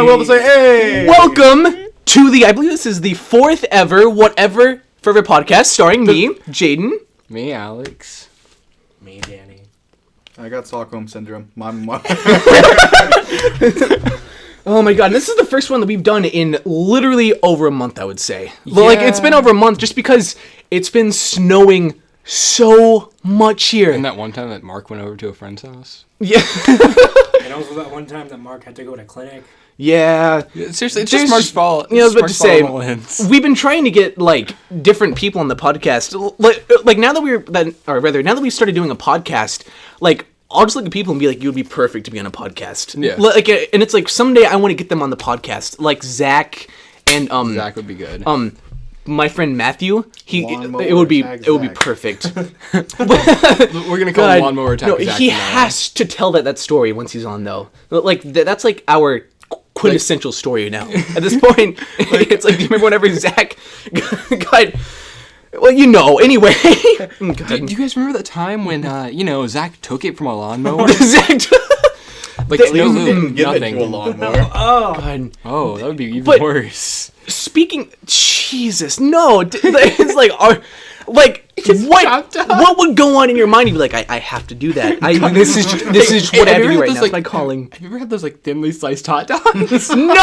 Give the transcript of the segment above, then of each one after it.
world to say, hey! Welcome to I believe this is the fourth ever Whatever Forever podcast starring me, Jaden. Me, Alex. Me, Danny. I got Stockholm Syndrome. Oh my god, this is the first one that we've done in literally over a month, I would say. Yeah. Like, it's been over a month just because it's been snowing so much here. And that one time that Mark went over to a friend's house? Yeah. And also that one time that Mark had to go to clinic. Yeah. Seriously, it's just Mark's fault. I was about to say, we've been trying to get, like, different people on the podcast. Like now that now that we started doing a podcast, like, I'll just look at people and be like, you would be perfect to be on a podcast. Yeah. Like, and it's like, someday I want to get them on the podcast. Like, Zach and, Zach would be good. My friend Matthew, it would be perfect. We're gonna call him Lawnmower Tag. No, he has to tell that story once he's on though. Like that's like our quintessential story now. At this point, it's like, do you remember whenever Zach got? Well, you know. Anyway, do you guys remember the time when Zach took it from a lawnmower? Like didn't give it to a lawnmower. Oh God. Oh, that would be even worse. Speaking, Jesus, no! It's like, what would go on in your mind? You'd be like, I have to do that. This is what I have to do right now. It's my calling. Have you ever had those like thinly sliced hot dogs? No.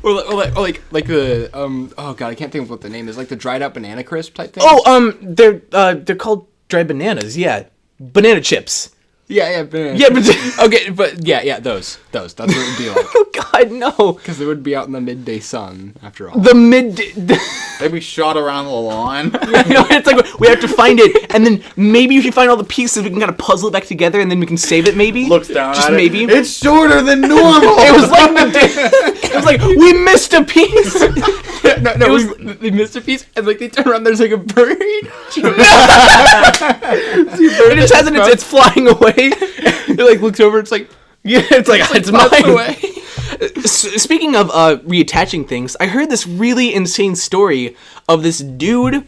or like the oh God, I can't think of what the name is. Like the dried out banana crisp type thing. Oh, they're called dried bananas. Yeah, banana chips. Yeah, banana. Yeah, but okay, but yeah, those. That's what it would be like. Oh God, no! Because they would be out in the midday sun after all. The midday. They'd be shot around the lawn. It's like we have to find it, and then maybe if we find all the pieces, we can kind of puzzle it back together, and then we can save it. Maybe looks down just at maybe. It's shorter than normal. It was like it was like we missed a piece. They missed a piece, and like they turn around, there's like a bird. It just hasn't. It's flying away. It like looks over. It's like it's mine. Away. Speaking of reattaching things, I heard this really insane story of this dude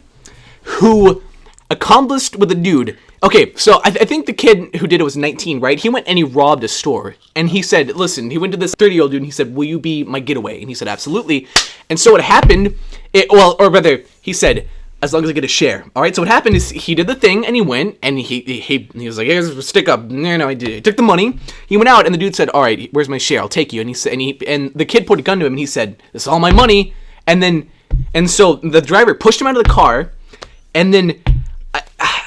who accomplished with a dude. Okay, so I think the kid who did it was 19, right? He went and he robbed a store, and he said, "Listen," he went to this 30-year-old dude, and he said, "Will you be my getaway?" And he said, "Absolutely." And so what happened? He said, as long as I get a share. All right. So what happened is he did the thing and he went and he was like, "Here's stick up." No, he did. He took the money. He went out and the dude said, "All right, where's my share? I'll take you." And he said, and the kid put a gun to him and he said, "This is all my money." And so the driver pushed him out of the car, and then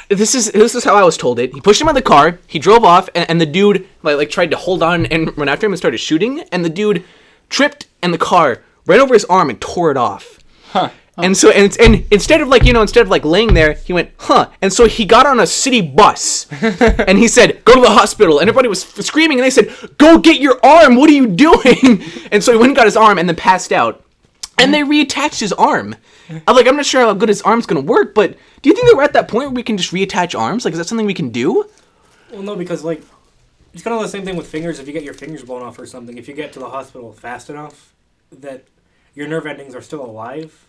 this is how I was told it. He pushed him out of the car. He drove off, and the dude like tried to hold on and run after him and started shooting. And the dude tripped, and the car ran over his arm and tore it off. Huh. And so, and instead of laying there, he went, huh. And so he got on a city bus, and he said, "Go to the hospital." And everybody was screaming, and they said, "Go get your arm. What are you doing?" And so he went and got his arm, and then passed out. And they reattached his arm. I'm not sure how good his arm's gonna work, but do you think that we're at that point where we can just reattach arms? Like, is that something we can do? Well, no, because like it's kind of the same thing with fingers. If you get your fingers blown off or something, if you get to the hospital fast enough, that your nerve endings are still alive,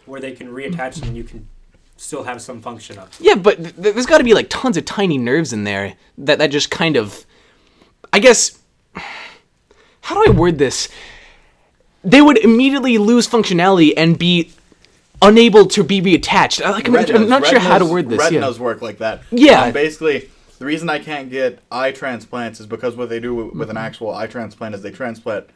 where they can reattach them and you can still have some function of. Yeah, but there's got to be like tons of tiny nerves in there that just kind of, I guess, how do I word this? They would immediately lose functionality and be unable to be reattached. I'm not sure how to word this. Retinas work like that. Yeah. Basically, the reason I can't get eye transplants is because what they do with an actual eye transplant is they transplant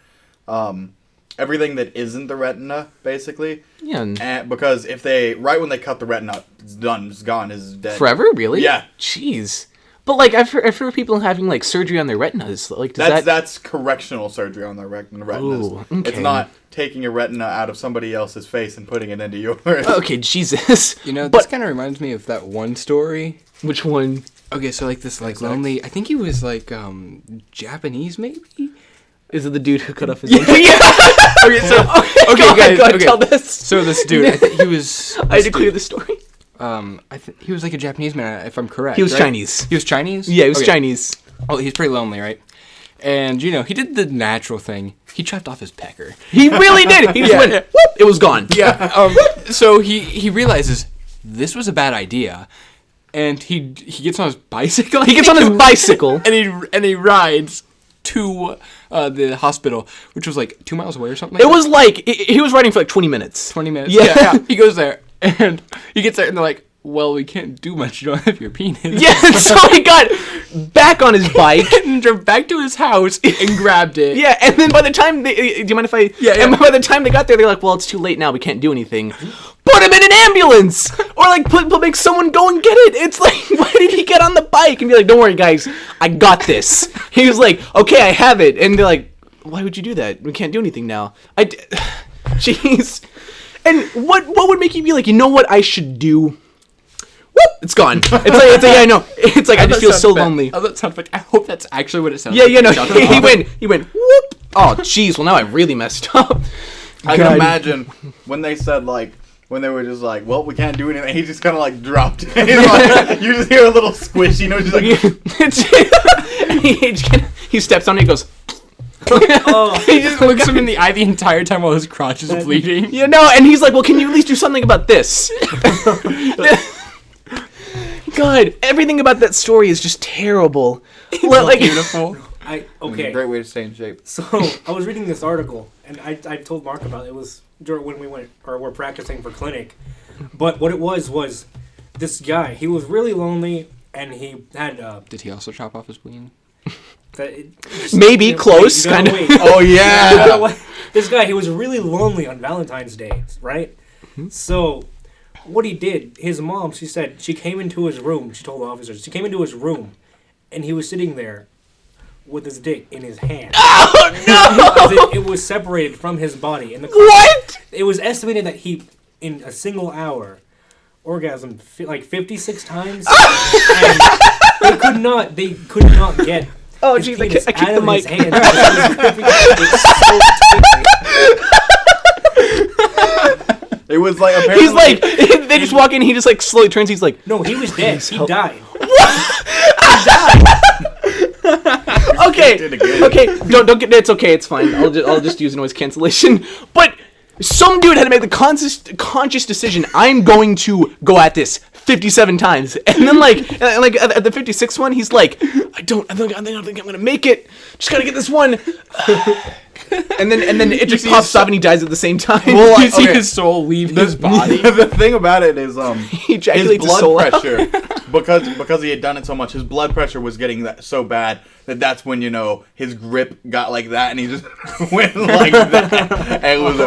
everything that isn't the retina, basically. Yeah. And because right when they cut the retina, it's done, it's gone, it's dead. Forever? Really? Yeah. Jeez. But like I've heard people having like surgery on their retinas. Like that's correctional surgery on their retinas. Ooh, okay. It's not taking a retina out of somebody else's face and putting it into yours. Okay, Jesus. This kind of reminds me of that one story. Which one? Okay, so like this like lonely. I think he was like Japanese maybe. Is it the dude who cut off his arm? Yeah. Okay, so guys, go ahead, tell this. So this dude, I think he was. I had to clear the story. He was like a Japanese man, if I'm correct. He was right? Chinese. He was Chinese? Yeah, he was Chinese. Oh, he's pretty lonely, right? And, he did the natural thing. He chopped off his pecker. He really did. He just went, whoop, it was gone. Yeah. So he realizes this was a bad idea. And he gets on his bicycle. He gets on his bicycle. And he rides to the hospital, which was like 2 miles away or something. It was like he was riding for like 20 minutes. 20 minutes. Yeah. He goes there, and he gets there, and they're like, well, we can't do much. You don't have your penis. Yeah, so he got back on his bike. And drove back to his house and grabbed it. Yeah, and then by the time do you mind if I? Yeah. And by the time they got there, they're like, "Well, it's too late now. We can't do anything." Put him in an ambulance, or like make someone go and get it. It's like, why did he get on the bike and be like, "Don't worry, guys, I got this." He was like, "Okay, I have it," and they're like, "Why would you do that? We can't do anything now." Jeez. And what would make you be like, you know what I should do? Whoop! It's gone. It's like yeah, I know. It's like I just feel so lonely. Oh, that sounds like, I hope that's actually what it sounds Yeah, like. yeah, no. Shut it off. He went whoop. Oh, jeez. Well, now I really messed up. I God. can imagine when they said like when they were just like, well, we can't do anything. He just kind of like dropped. He's like, you just hear a little squish, you know, just like. He steps on it and goes. He just looks him in the eye the entire time while his crotch is bleeding. Yeah, no, and he's like, well, can you at least do something about this? God, everything about that story is just terrible. Like, Beautiful. Okay. Great way to stay in shape. So I was reading this article, and I told Mark about it. It was during when we were practicing for clinic. But what it was this guy. He was really lonely, and he had. Did he also chop off his spleen? Maybe close, kind of. Oh yeah. This guy, he was really lonely on Valentine's Day, right? Mm-hmm. So, what he did, his mom, she said, she came into his room. She told the officers, she came into his room, and he was sitting there with his dick in his hand. Oh no! It was separated from his body. What? It was estimated that he, in a single hour, orgasmed like 56 times, and they could not get. Oh his jeez, penis I kicked out the of mic. his hand because he was gripping it so tightly. It was like apparently. He's like, they just walk in. He just like slowly turns. He's like, No, he was dead. He died. okay, Did again. okay, don't get. It's okay. It's fine. I'll just use noise cancellation. But some dude had to make the conscious decision. I'm going to go at this 57 times, and then like at the 56th one, he's like, I don't think I'm gonna make it. Just gotta get this one. And then it just pops off and he dies at the same time. Well, You see okay. his soul leave his body. The thing about it is he his ejaculates his blood soul out. pressure because he had done it so much. His blood pressure was getting so bad that's when his grip got like that and he just went like that. And it was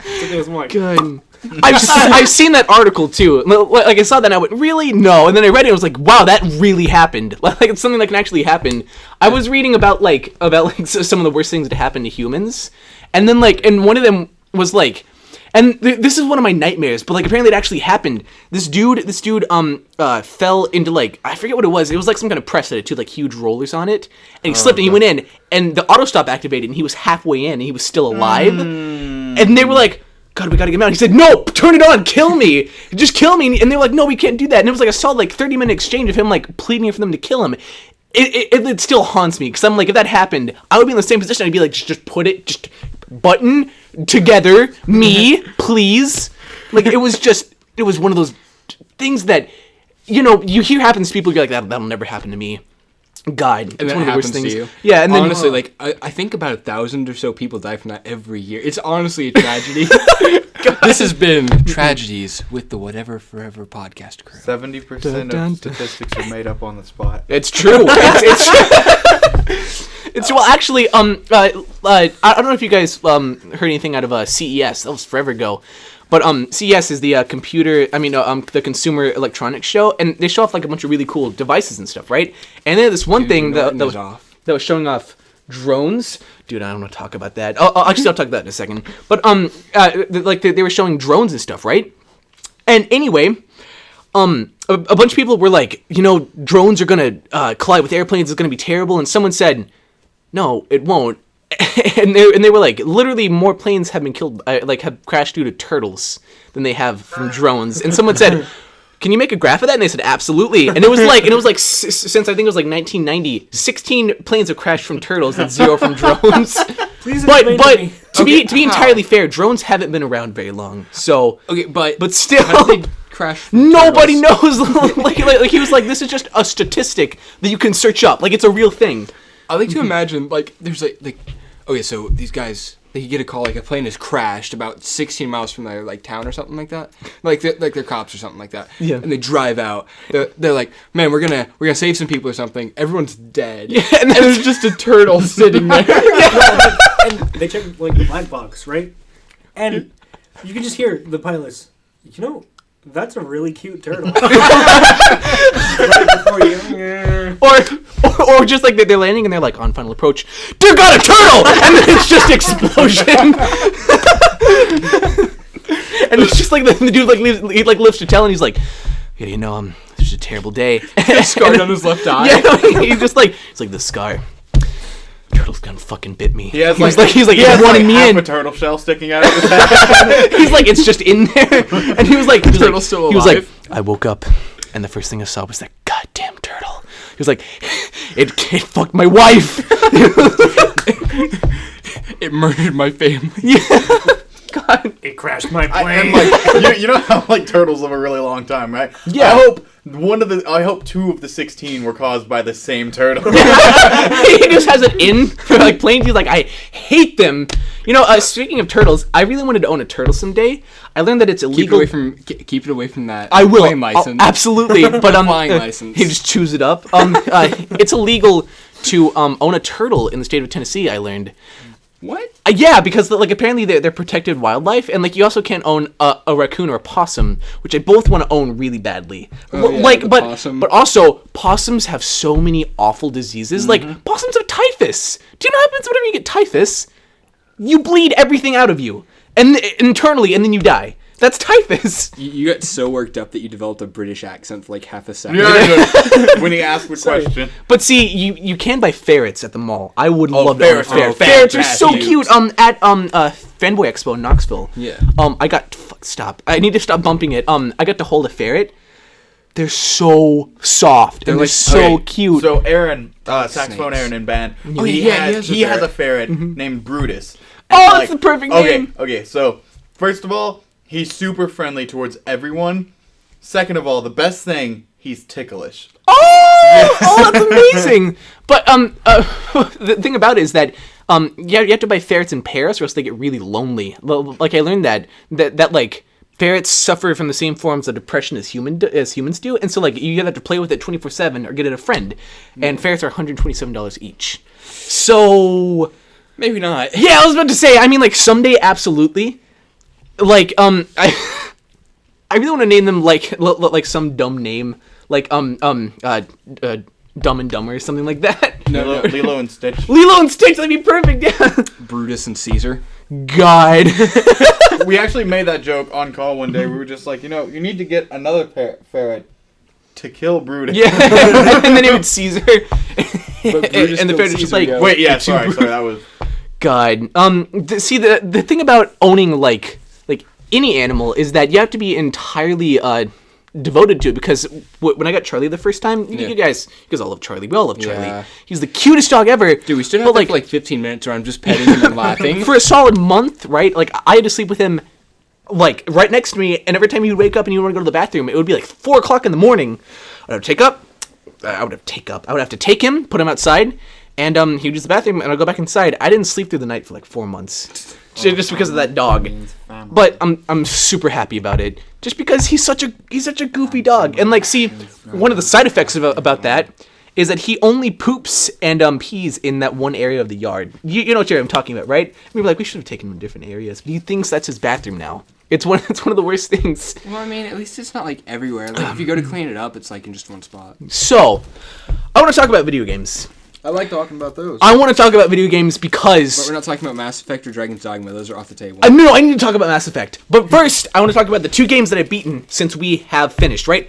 It was more. Good. I've seen that article too. Like I saw that and I went, really? No. And then I read it and I was like, wow, that really happened. Like it's something that can actually happen. I was reading about some of the worst things that happen to humans. And then and one of them was like, and this is one of my nightmares, but like apparently it actually happened. This dude fell into I forget what it was. It was like some kind of press that had two like huge rollers on it. And he slipped and he went in and the auto stop activated and he was halfway in and he was still alive. And they were like, God, we gotta get him out. He said, no, turn it on, kill me. Just kill me. And they were like, no, we can't do that. And it was like a solid 30-minute exchange of him pleading for them to kill him. It still haunts me because I'm like, if that happened, I would be in the same position. I'd be like, just put it, just button together, me, please. Like it was one of those things that, you hear happens to people, you're like, that'll never happen to me. God, it's And that one of the happens worst things. to you. Yeah, and then Honestly, I think about 1,000 or so people die from that every year. It's honestly a tragedy. This has been Tragedies with the Whatever Forever podcast crew. 70% of statistics are made up on the spot. It's true. It's well, actually, I don't know if you guys heard anything out of CES. That was forever ago, but CES is the the Consumer Electronics Show, and they show off like a bunch of really cool devices and stuff, right? And then this one thing that was showing off drones. Dude, I don't want to talk about that. I'll talk about that in a second. But they were showing drones and stuff, right? And anyway, a bunch of people were like, drones are gonna collide with airplanes. It's gonna be terrible. And someone said, no, it won't. And they were like, literally more planes have been killed, have crashed due to turtles than they have from drones. And someone said, can you make a graph of that? And they said, absolutely. And it was like since I think it was like 1990, 16 planes have crashed from turtles and 0 from drones. Please But explain to me. to be entirely fair, drones haven't been around very long. So Okay, but still, how did they crash? Nobody knows. like he was like, this is just a statistic that you can search up. Like it's a real thing. I like to imagine like there's like okay, so these guys they get a call like a plane has crashed about 16 miles from their like town or something like that. Like they're cops or something like that. Yeah. And they drive out. They're like, man, we're gonna save some people or something. Everyone's dead. Yeah, and there's just a turtle sitting there. And they check like the black box, right? And you can just hear the pilots. You know, that's a really cute turtle. Right before you. Or just like they're landing and they're like on final approach. Dear God, a turtle! And then it's just explosion. And it's just like the dude like lifts to tell and he's like, yeah, you know, it's just a terrible day. Scarred on his left eye. Yeah, he's just like it's like the scar. Turtle's gonna fucking bit me. He has he's he has wanting me half in. a turtle shell sticking out of his head. He's like, it's just in there. And he was like, Turtle's still he was like, alive. I woke up and the first thing I saw was that goddamn turtle. He was like, it fucked my wife. It murdered my family. Yeah. God. It crashed my plane. And like you know how like turtles live a really long time, right? Yeah. I hope 2 of the 16 were caused by the same turtle. He just has it in for like planes. He's like, I hate them. You know, speaking of turtles, I really wanted to own a turtle someday. I learned that it's illegal. Keep it away from that. I will. Plane license. Absolutely. But Flying license. he just chews it up. It's illegal to own a turtle in the state of Tennessee. I learned. What? Yeah, because like apparently they're protected wildlife, and like you also can't own a raccoon or a possum, which I both want to own really badly. Oh, yeah, like, the but possum. but also possums have so many awful diseases. Like possums have typhus. Do you know what happens whenever you get typhus? You bleed everything out of you, and internally, and then you die. That's typhus. You got so worked up that you developed a British accent for like half a second. Yeah, when he asked the question. But see, you can buy ferrets at the mall. I would love to own a ferrets ferret. are Ferrets are so fantastic. cute. At Fanboy Expo in Knoxville. Yeah. I got stop. I need to stop bumping it. I got to hold a ferret. They're so soft and they're like- so Okay, cute. So Aaron, saxophone Snakes. Aaron in band, Oh, he yeah, has a ferret named Brutus. Oh, And, that's the perfect okay, name. Okay, so first of all, he's super friendly towards everyone. Second of all, the best thing, he's ticklish. Oh, that's amazing. But the thing about it is that you have to buy ferrets in pairs, or else they get really lonely. Like I learned that like ferrets suffer from the same forms of depression as humans do, and so like you either have to play with it 24/7 or get it a friend. And ferrets are $127 each. So Maybe not. yeah, I was about to say. I mean, like someday, absolutely. Like I really want to name them like some dumb name, like Dumb and Dumber or something like that. Lilo and Stitch. Lilo and Stitch, that'd be perfect. Yeah. Brutus and Caesar. God. We actually made that joke on call one day. We were just like, you need to get another ferret to kill Brutus. Yeah. And then it was Caesar. But Brutus And the killed ferret was just Caesar, like, yo. Wait, yeah, sorry, that was. God. See, the thing about owning like any animal is that you have to be entirely devoted to it, because when I got Charlie the first time, Yeah. you guys all love Charlie. We all love Charlie. Yeah. He's the cutest dog ever. Dude, we stood But, out there for like 15 minutes where I'm just petting him and laughing. for a solid month, right? Like I had to sleep with him, like right next to me, and every time he would wake up and he would want to go to the bathroom, it would be like 4:00 in the morning. I would have to take him, put him outside, and he would use the bathroom, and I'd go back inside. I didn't sleep through the night for like 4 months, just because of that dog. But I'm super happy about it, just because he's such a goofy dog. And like, see, one of the side effects about that is that he only poops and pees in that one area of the yard. You know what area I'm talking about, right? I mean, like, we should have taken him to different areas, but he thinks that's his bathroom now. It's one of the worst things. Well, I mean, at least it's not like everywhere. Like if you go to clean it up, it's like in just one spot. So, I want to talk about video games. I like talking about those. I want to talk about video games because... But we're not talking about Mass Effect or Dragon's Dogma. Those are off the table. No, I need to talk about Mass Effect. But first, I want to talk about the 2 games that I've beaten since we have finished, right?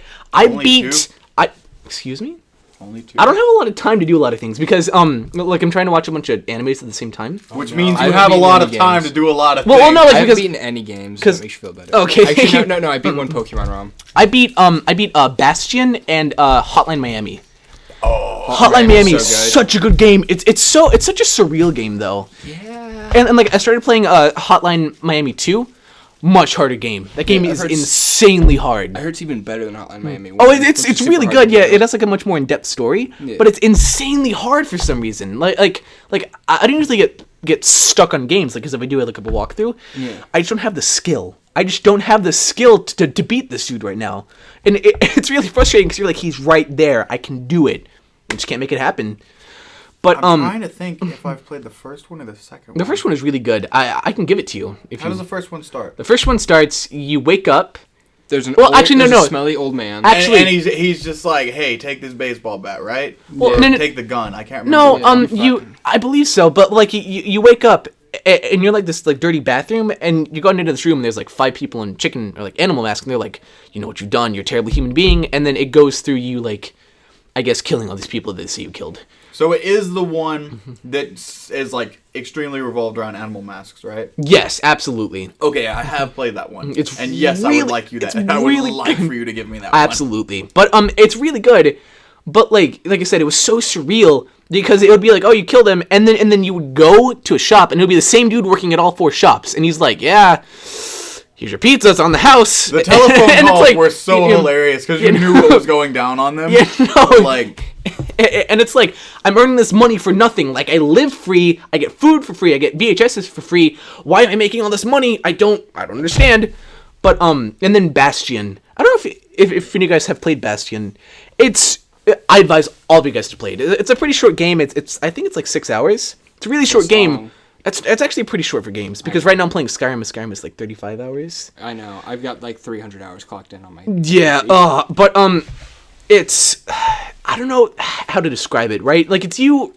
Excuse me? Only 2. I don't have a lot of time to do a lot of things because, like, I'm trying to watch a bunch of animes at the same time. Which means I you haven't have a beaten lot any of time games. to do a lot of Well, things. no, like, I haven't because beaten any games. 'cause- That makes you feel better. Okay. Actually, no. I beat one Pokemon ROM. I beat Bastion and Hotline Miami. Oh, Hotline Miami so is good. such a good game. It's such a surreal game though. Yeah. And like I started playing Hotline Miami 2. much harder game. That game Yeah, I've is heard insanely hard. I heard it's even better than Hotline Miami. Oh, which it's is really super good. hard to Yeah, do. it has like a much more in-depth story, Yeah. but it's insanely hard for some reason. Like I don't usually get stuck on games because if I do like a walkthrough, Yeah. I just don't have the skill. I just don't have the skill to beat this dude right now, and it's really frustrating because you're like, he's right there. I can do it. I just can't make it happen. But I'm trying to think if I've played the first one or the second one. the first one is really good. I can give it to you if How you. does the first one start? The first one starts. You wake up. There's an Well, old, actually, no, there's a no. smelly old man. Actually- And he's just like, hey, take this baseball bat, right? Well, Or no, no- take the gun. I can't No, remember. I believe so, but like you wake up and you're like this like dirty bathroom, and you go into this room and there's like 5 people in chicken or like animal mask, and they're like, you know what you've done, you're a terrible human being, and then it goes through you like, I guess, killing all these people that they say you killed. So it is the one that is like extremely revolved around animal masks, right? Yes, absolutely, Okay, I have played that one. It's and yes, I really- would like you that. it's I would really like good. for you to give me that one. absolutely. But it's really good. But like I said, it was so surreal because it would be like, oh, you kill them, and then you would go to a shop, and it would be the same dude working at all 4 shops, and he's like, yeah, here's your pizza, it's on the house. The telephone And it's calls like, were so you know, hilarious because you you knew know. what was going down on them. Yeah, no. Like, And it's like, I'm earning this money for nothing. Like, I live free, I get food for free, I get VHSs for free. Why am I making all this money? I don't understand. But, and then Bastion. I don't know if any of you guys have played Bastion. I advise all of you guys to play it. It's a pretty short game. I think it's like 6 hours. It's a really short That's game. long. It's actually pretty short for games, because right now I'm playing Skyrim, and Skyrim is like 35 hours. I know. I've got like 300 hours clocked in on my. Yeah, but it's, I don't know how to describe it, right? Like, it's you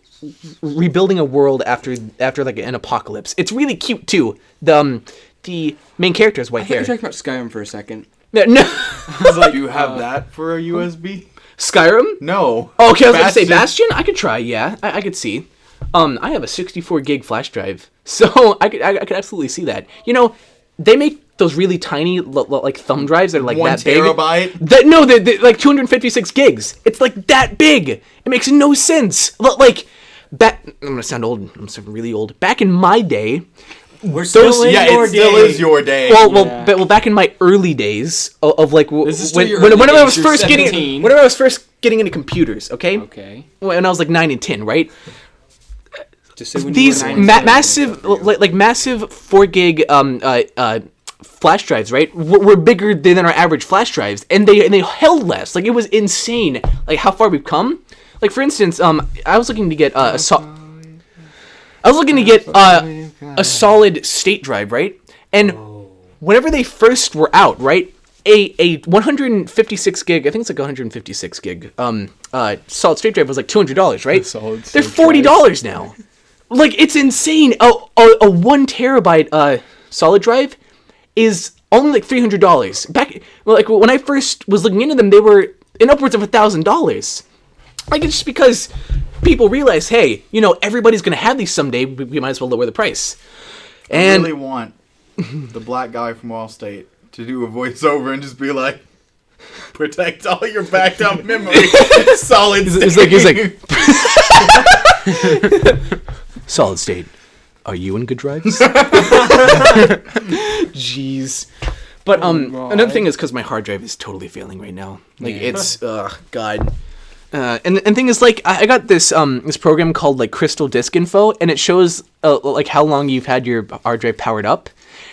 rebuilding a world after like an apocalypse. It's really cute too. The main character has I white thought you hair. were talking about Skyrim for a second. No, no. do you have that for a USB? Skyrim? No. Oh, okay, I was going to say Bastion. I could try. Yeah, I could see. I have a 64 gig flash drive, so I could absolutely see that. You know, they make those really tiny like thumb drives that are like 1 that big. terabyte? They're like 256 gigs. It's like that big. It makes no sense. Like, I'm gonna sound old. I'm gonna sound really old. Back in my day, We're still Those- in Yeah, your it still day. is your day. well, back in my early days of like This is still when your when, early whenever I days. was You're first 17. whenever I was first getting into computers, okay? Okay. When I was like 9 and 10, right? Just say when These you were 9 and 10. massive, like massive 4 gig flash drives, right? Were bigger than our average flash drives, and they held less. Like, it was insane. Like, how far we've come. Like, for instance, I was looking to get a solid state drive, right? And whenever they first were out, right? A 156 gig, I think it's like 156 gig, solid state drive was like $200, right? Solid They're state $40 now. Like, it's insane. A 1 terabyte solid drive is only like $300. Like, when I first was looking into them, they were in upwards of $1,000. Like, it's just because people realize, hey, you know, everybody's gonna have these someday. We might as well lower the price. I And really want the black guy from Wall State to do a voiceover and just be like, protect all your backed up memory. Solid state. he's like, solid state. Are you in good drives? Jeez. But another thing is because my hard drive is totally failing right now. Like, it's God. And the thing is, like, I got this this program called like Crystal Disk Info, and it shows like how long you've had your hard drive powered up.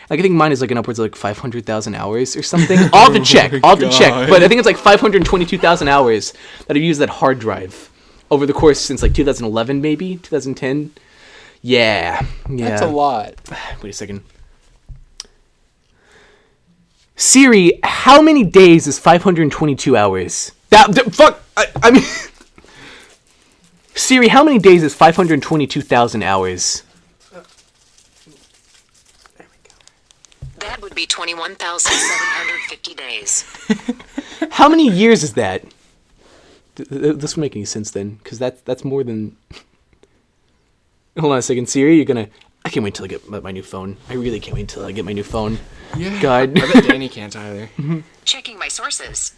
Like, I think mine is like an upwards of like 500,000 hours or something. I'll have to check. But I think it's like 522,000 hours that I've used that hard drive over the course since like 2011, maybe 2010. Yeah. That's a lot. Wait a second. Siri, how many days is 522 hours? Fuck! I mean... Siri, how many days is 522,000 hours? That would be 21,750 days. How many years is that? This doesn't make any sense then, because that's more than... Hold on a second, Siri, you're gonna... I can't wait till I get my new phone. I really can't wait till I get my new phone. Yeah. God. I bet Danny can't either. Checking my sources.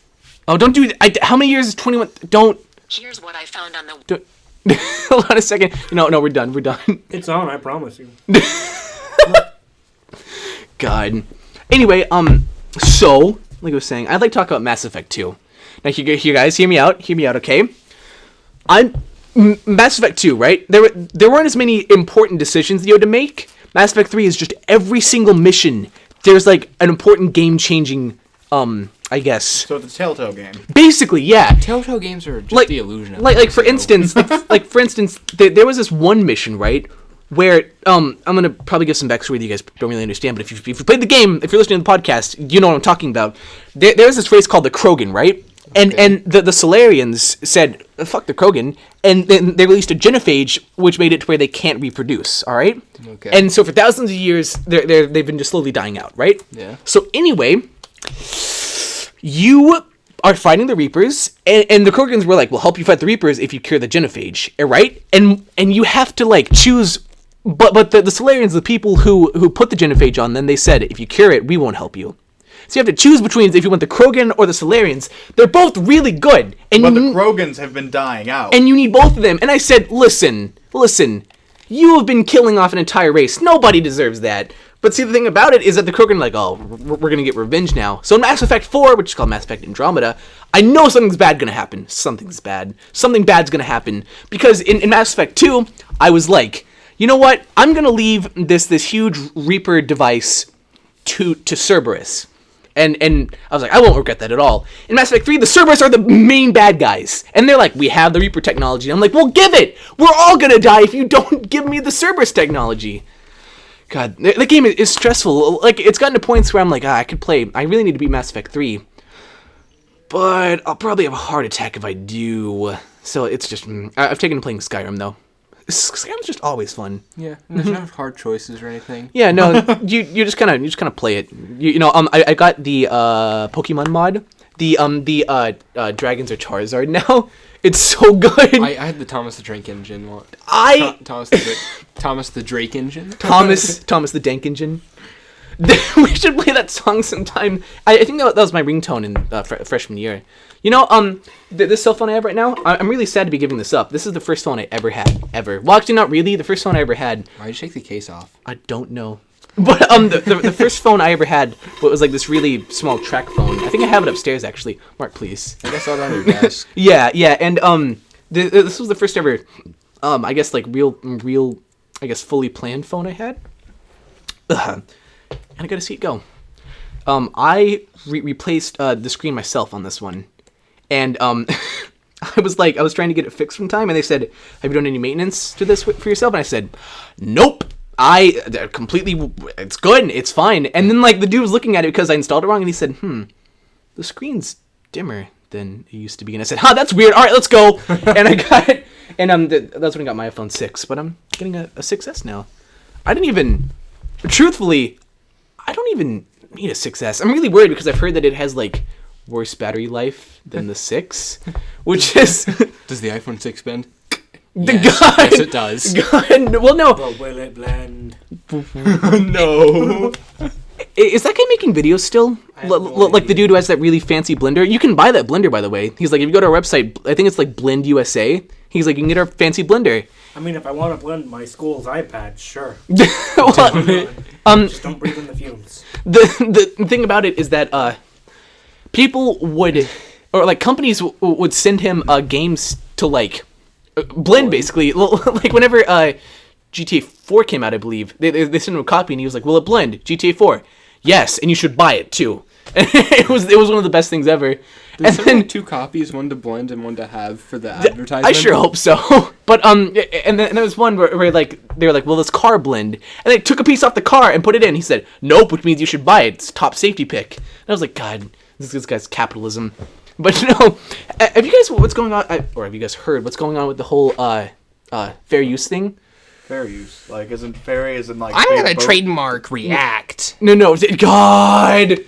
Oh, don't do... how many years is 21... Don't... Here's what I found on the... Don't... Hold on a second. No, we're done. It's on, I promise you. God. Anyway, so like I was saying, I'd like to talk about Mass Effect 2. Now, you guys, hear me out, okay? Mass Effect 2, right? There weren't as many important decisions you had to make. Mass Effect 3 is just every single mission. There's like an important game-changing, I guess. So it's a Telltale game. Basically, yeah. Telltale games are just the illusion of like for instance, there was this one mission, right, where I'm gonna probably give some backstory that you guys don't really understand, but if you played the game, if you're listening to the podcast, you know what I'm talking about. There's this race called the Krogan, right? And the Solarians said, fuck the Krogan, and then they released a genophage, which made it to where they can't reproduce, alright? Okay. And so for thousands of years, they've been just slowly dying out, right? Yeah. So anyway, you are fighting the Reapers, and the Krogans were like, we'll help you fight the Reapers if you cure the genophage, right? And you have to, like, choose... But the Solarians, the people who put the genophage on, then they said, if you cure it, we won't help you. So you have to choose between if you want the Krogan or the Solarians. They're both really good. And But the Krogans have been dying out. And you need both of them. And I said, listen, you have been killing off an entire race. Nobody deserves that. But see, the thing about it is that the Krogan are like, oh, we're going to get revenge now. So in Mass Effect 4, which is called Mass Effect Andromeda, I know something's bad going to happen. Something's bad. Something bad's going to happen. Because in Mass Effect 2, I was like, you know what? I'm going to leave this huge Reaper device to Cerberus. And I was like, I won't regret that at all. In Mass Effect 3, the Cerberus are the main bad guys. And they're like, we have the Reaper technology. And I'm like, well, give it! We're all gonna die if you don't give me the Cerberus technology. God, the game is stressful. Like, it's gotten to points where I'm like, I could play. I really need to beat Mass Effect 3. But I'll probably have a heart attack if I do. So it's just, I've taken to playing Skyrim, though. Skyrim's just always fun. Yeah, there's not hard choices or anything. Yeah, no, you just kind of play it. You know, I got the Pokemon mod. The Dragons are Charizard now. It's so good. I had the Thomas the Drake engine one. Thomas the Drake engine. Thomas the Dank engine. We should play that song sometime. I think that was my ringtone in freshman year. You know, this cell phone I have right now, I'm really sad to be giving this up. This is the first phone I ever had, ever. Well, actually, not really. The first phone I ever had. Why'd you take the case off? I don't know. But the first phone I ever had was like this really small track phone. I think I have it upstairs, actually. Mark, please. I guess I saw it on your desk. Yeah, and this was the first ever, I guess like real, I guess fully planned phone I had. And I gotta see it go. I replaced the screen myself on this one. And I was trying to get it fixed one time, and they said, have you done any maintenance to this for yourself? And I said, nope. It's good, it's fine. And then like the dude was looking at it because I installed it wrong, and he said, the screen's dimmer than it used to be. And I said, that's weird. All right, let's go. And I got it, and that's when I got my iPhone 6. But I'm getting a 6S now. Truthfully, I don't even need a 6S. I'm really worried because I've heard that it has like worse battery life than the 6, which is... Does the iPhone 6 bend? Yes, it does. God, well, no. But will it blend? No. Is that guy making videos still? Like the dude who has that really fancy blender? You can buy that blender, by the way. He's like, if you go to our website, I think it's like Blend USA. He's like, you can get our fancy blender. I mean, if I want to blend my school's iPad, sure. Well, just don't breathe in the fumes. The thing about it is that people would, or like companies would send him games to like blend, basically. Like whenever GTA 4 came out, I believe they sent him a copy, and he was like, "Will it blend GTA 4?" Yes, and you should buy it too. And it was one of the best things ever. Did someone have 2 copies, one to blend and one to have for the advertisement? I sure hope so. But and then there was one where like they were like, "Will this car blend?" And they took a piece off the car and put it in. He said, "Nope," which means you should buy it. It's top safety pick. And I was like, God, this guy's capitalism. But no, have you guys what's going on? Or have you guys heard what's going on with the whole fair use thing? Fair use, like isn't like I'm big gonna boat? trademark React. No, God,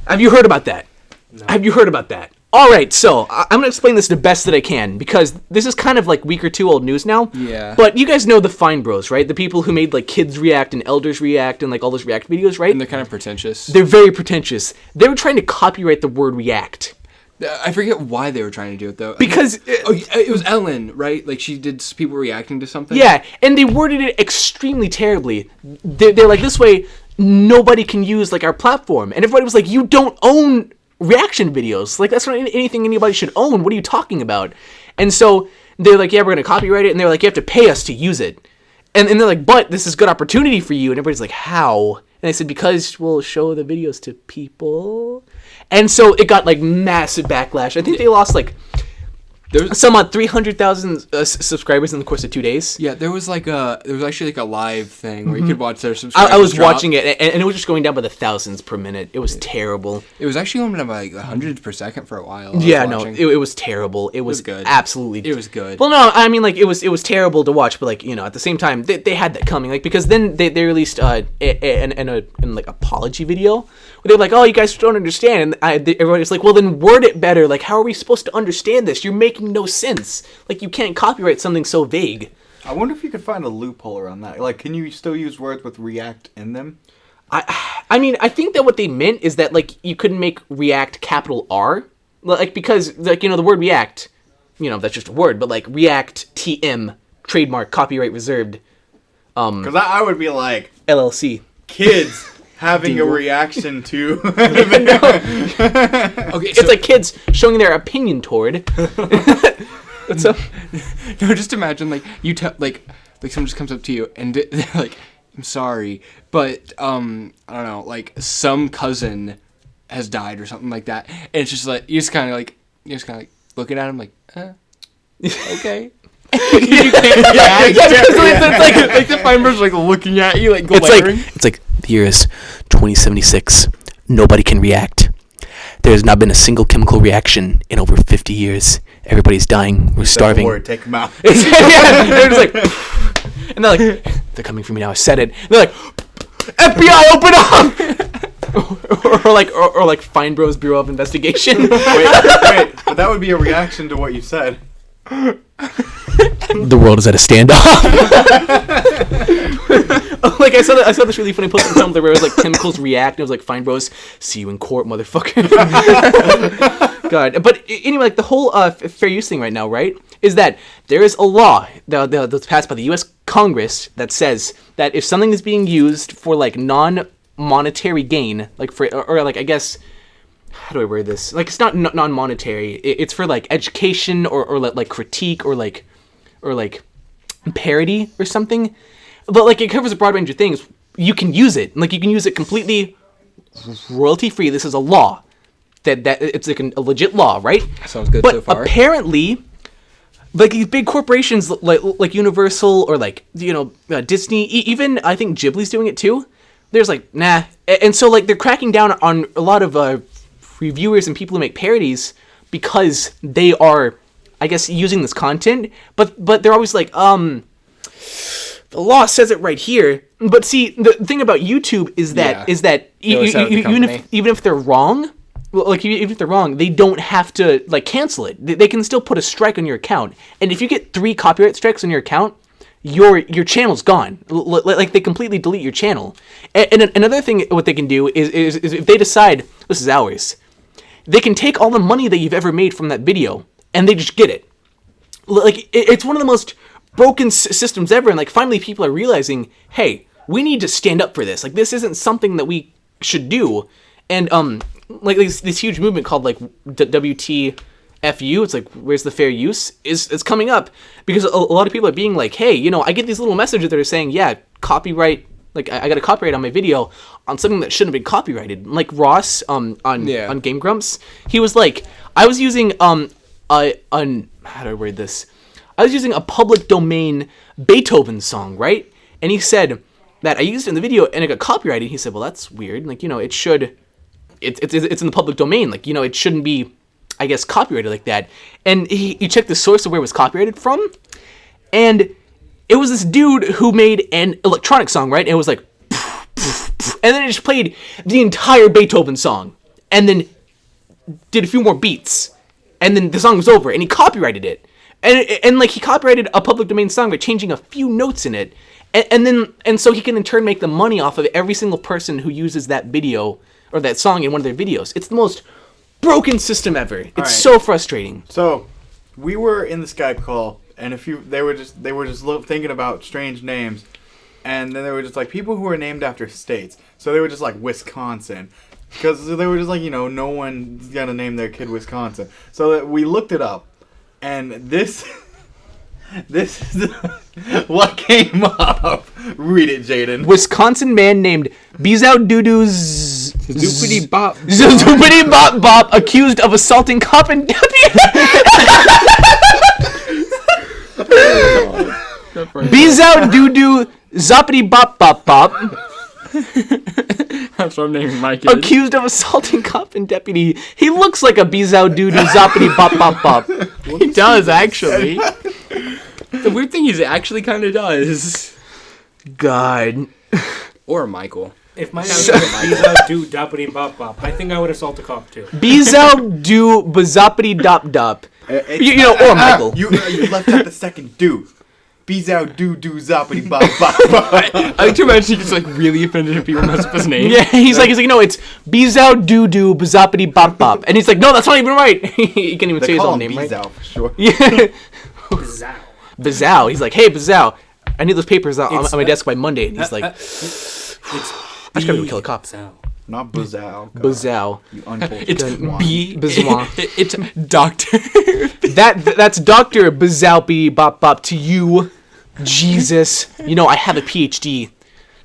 have you heard about that? No. Have you heard about that? All right, so I'm going to explain this the best that I can, because this is kind of like week or two old news now. Yeah. But you guys know the Fine Bros, right? The people who made like Kids React and Elders React and like all those React videos, right? And they're kind of pretentious. They're very pretentious. They were trying to copyright the word React. I forget why they were trying to do it, though. Because... it was Ellen, right? Like, she did people reacting to something? Yeah, and they worded it extremely terribly. They're like, this way, nobody can use like our platform. And everybody was like, you don't own reaction videos. Like, that's not anything anybody should own. What are you talking about? And so they're like, yeah, we're going to copyright it. And they're like, you have to pay us to use it. And they're like, but this is a good opportunity for you. And everybody's like, how? And I said, because we'll show the videos to people. And so it got like massive backlash. I think they lost like some odd 300,000 subscribers in the course of 2 days. Yeah, there was actually like a live thing where you could watch their subscribers. I was watching it, and it was just going down by the thousands per minute. It was terrible. It was actually going down by like hundreds per second for a while. It was terrible. It was good. Absolutely. It was good. Well, no, I mean, like, it was terrible to watch, but like, you know, at the same time, they had that coming, like, because then they released an like apology video where they were like, oh, you guys don't understand, and everybody's like, well, then word it better. Like, how are we supposed to understand this? You're making no sense. Like, you can't copyright something so vague. I wonder if you could find a loophole around that. Like, can you still use words with react in them? I mean, I think that what they meant is that, like, you couldn't make react capital R. Like, because, like, you know, the word react, you know, that's just a word, but, like, react, TM, trademark, copyright reserved. Because I would be like, LLC. Kids having a reaction to... Okay, it's like kids showing their opinion toward... What's up? No, just imagine like you like someone just comes up to you and they're like, "I'm sorry, but I don't know, like some cousin has died or something like that," and it's just like you're just kind of like looking at him like, okay. You can't react. It's like the fine person's like looking at you like glaring. It's like the year is 2076. Nobody can react. There has not been a single chemical reaction in over 50 years. Everybody's dying. We're starving. Word, take them out. Yeah, they're just like, and they're like, they're coming for me now. I said it. And they're like, FBI, open up! or like Fine Bros Bureau of Investigation. Wait, but that would be a reaction to what you said. The world is at a standoff. Like I saw this really funny post on Tumblr where it was like chemicals react and it was like Fine Bros, see you in court, motherfucker. God, but anyway, like the whole fair use thing right now, right, is that there is a law that's passed by the U.S. Congress that says that if something is being used for like non-monetary gain, like for or like I guess. How do I word this? Like, it's not non-monetary. It's for like education or like critique or like parody or something. But like it covers a broad range of things. You can use it. Like you can use it completely royalty free. This is a law. That it's like a legit law, right? Sounds good but so far. But apparently, like these big corporations like Universal or like, you know, Disney, even I think Ghibli's doing it too. There's like, nah. And so like they're cracking down on a lot of reviewers and people who make parodies because they are, I guess, using this content, but they're always like, the law says it right here. But see, the thing about YouTube is that even if they're wrong, like even if they're wrong, they don't have to like cancel it. They can still put a strike on your account, and if you get 3 copyright strikes on your account, your channel's gone. Like they completely delete your channel. And another thing, what they can do is if they decide this is ours, they can take all the money that you've ever made from that video and they just get it. Like it's one of the most broken systems ever. And like finally people are realizing, hey, we need to stand up for this. Like this isn't something that we should do. And like this huge movement called like WTFU, it's like where's the fair use, is coming up because a lot of people are being like, hey, you know, I get these little messages that are saying, yeah, copyright, like I got a copyright on my video on something that shouldn't have been copyrighted. Like Ross on Game Grumps, he was like, I was using how do I word this? I was using a public domain Beethoven song, right? And he said that I used it in the video and it got copyrighted. He said, well, that's weird. Like, you know, it should, it's in the public domain. Like, you know, it shouldn't be, I guess, copyrighted like that. And he checked the source of where it was copyrighted from, and it was this dude who made an electronic song, right? And it was like, and then it just played the entire Beethoven song, and then did a few more beats, and then the song was over, and he copyrighted it. And like he copyrighted a public domain song by changing a few notes in it, and so he can in turn make the money off of every single person who uses that video or that song in one of their videos. It's the most broken system ever. It's so frustrating. So, we were in the Skype call, and they were just thinking about strange names, and then they were just like people who are named after states. So they were just like Wisconsin. Because they were just like, no one's going to name their kid Wisconsin. So that we looked it up. And this is what came up. Read it, Jaden. Wisconsin man named Bizao Dudu's Zoopity bop. Zoopity Bop Bop accused of assaulting cop and deputy. Bizao Dudu Zoppity Bop Bop Bop. That's what I'm naming my kid. Accused of assaulting cop and deputy. He looks like a Bizao Dudu Zoppity Bop Bop Bop. He does, actually. The weird thing is, it actually kind of does. God. Or Michael. If my name was Bizao do Doppity Bop Bop, I think I would assault a cop too. Bizao do Bazoppity Dop Dop. Or Michael. You left out the second do. Bizao do zoppity bop bop bop. I like to imagine he gets like really offended if people mess up his name. Yeah, he's like, no, it's Bizao do Bazoppity Bop Bop. And he's like, no, that's not even right. He can't even say his own name, right? Bizao for sure. Yeah. Bizao. Bazao. He's like, hey, Bazao, I need those papers on my desk by Monday. And he's like, I should go kill a cop. Bizao. Not Bazao. God. Bazao. You uncultured It's swine. Bazwa. It's Doctor. That's Dr. Bazoppity Bop Bop to you, Jesus. I have a PhD.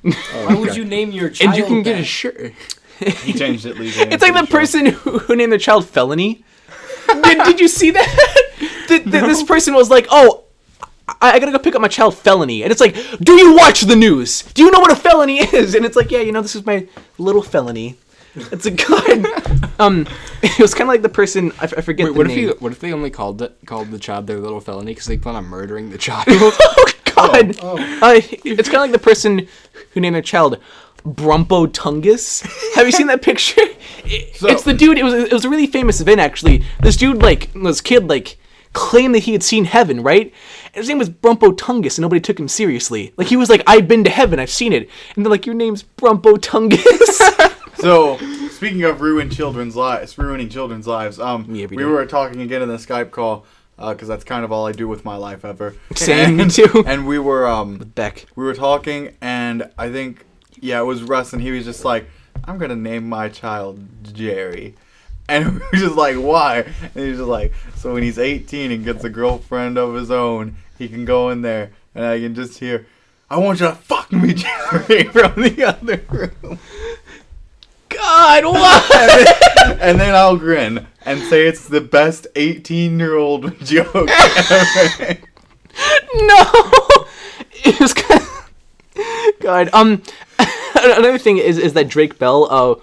Why would you name your child And you can get that? a shirt. He changed it legally. It's like the person who named their child Felony. Did you see that? This person was like, oh, I gotta go pick up my child Felony. And it's like, do you watch the news? Do you know what a felony is? And it's like, yeah, this is my little felony. It's a god. It was kind of like the person, I forget the name. What if they only called the child their little felony because they plan on murdering the child? Oh, God. It's kind of like the person who named their child Brumpo Tungus. Have you seen that picture? It's the dude. It was a really famous event, actually. This dude, this kid, claimed that he had seen heaven, right? And his name was Brumpo Tungus, and nobody took him seriously. He was like, I've been to heaven, I've seen it. And they're like, your name's Brumpo Tungus. So, speaking of ruining children's lives, we were talking again in the Skype call, because that's kind of all I do with my life ever. Same, me too. And we were, Beck. we were talking, and I think, it was Russ, and he was just like, I'm going to name my child Jerry. And we were just like, why? And he's just like, so when he's 18 and gets a girlfriend of his own, he can go in there, and I can just hear, I want you to fuck me, Jerry, from the other room. God, what? And then I'll grin and say it's the best 18-year-old joke ever. No! It was kind of... God, another thing is that Drake Bell,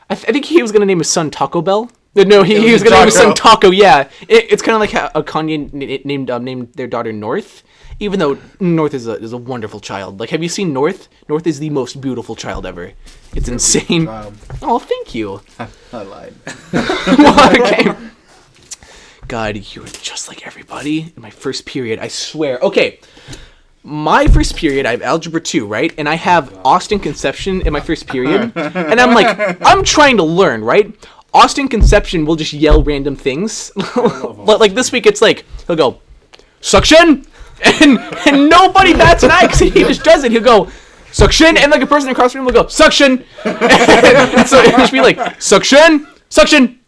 I think he was going to name his son Taco Bell. No, he was going to name his son Taco, yeah. It's kind of like how Kanye named their daughter North, even though North is a wonderful child. Have you seen North? North is the most beautiful child ever. It's insane. Oh, thank you. I lied. Okay. God, you were just like everybody in my first period, I swear. Okay, my first period, I have Algebra 2, right? And I have Austin Conception in my first period. And I'm like, I'm trying to learn, right? Austin Conception will just yell random things. Like this week, it's like, he'll go, suction! And nobody bats an eye because he just does it. He'll go, suction! And a person across the room will go, suction! And so it'll just be like, suction! Suction!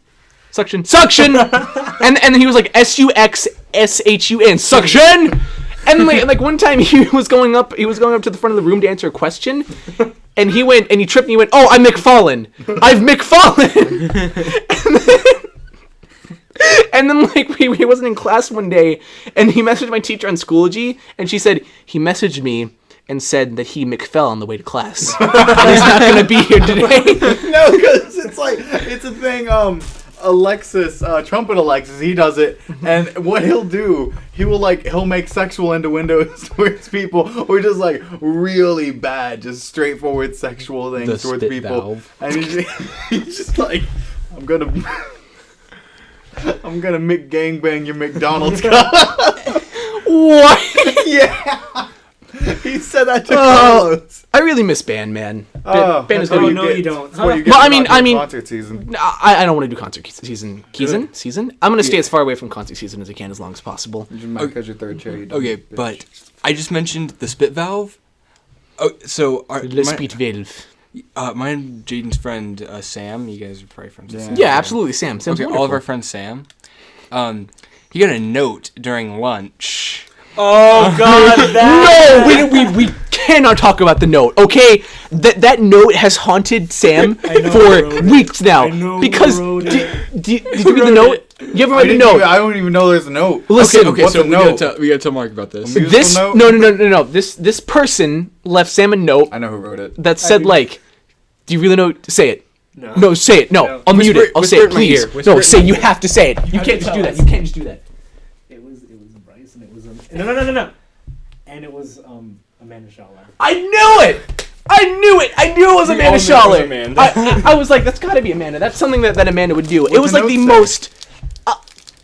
Suction! Suction! And then he was like, SUXSHUN, suction! And one time he was going up to the front of the room to answer a question, and he tripped and he went, oh, I'm McFallen. I've McFallen! And then he wasn't in class one day, and he messaged my teacher on Schoology, and she said, he messaged me and said that he McFell on the way to class. And he's not going to be here today. No, because it's a thing, Alexis, Trumpet Alexis, he does it, and what he'll do, he'll make sexual innuendos towards people, or just really bad, just straightforward sexual things towards spit people. valve. And he's just like, I'm gonna McGangbang your McDonald's cup. What? Yeah. He said that to Carlos. I really miss band, man. Band is That's what good. no, you don't. That's what you get Well, I for mean- not I doing mean- concert season. I don't want to do concert season. Season? I'm going to stay as far away from concert season as I can as long as possible. Because your third chair. You dumb Okay, bitch. but I just mentioned the spit valve. Oh, so Le Spit Valve. Mine and Jaden's friend Sam. You guys are probably friends. with Sam. Yeah, absolutely, Sam. Sam's Okay, all of wonderful. our friends Sam. He got a note during lunch. Oh God, that. No, we cannot talk about the note. Okay, that note has haunted Sam I know who for wrote it. weeks now. I know who Because wrote it. did you read the note? You ever read the note? I don't even know there's a note. Listen, Okay, what's so the we note? gotta tell Mark about this. Musical this note? no. This person left Sam a note I know who wrote it. that said do. like, "Do you really know? Say it." No. No, say it. No, No. I'll mute Whisper it. I'll whisper say it it, in my please. ear. Whisper No, it say in my you ear. have to say it. You have can't to just do tell that. us. You can't just do that. It was Bryce, and it was no. And it was Amanda Schaller. I knew it. I knew it was We Amanda all knew it was Schaller. Amanda. I was like, that's got to be Amanda. That's something that Amanda would do. It What's was the like the note say? most.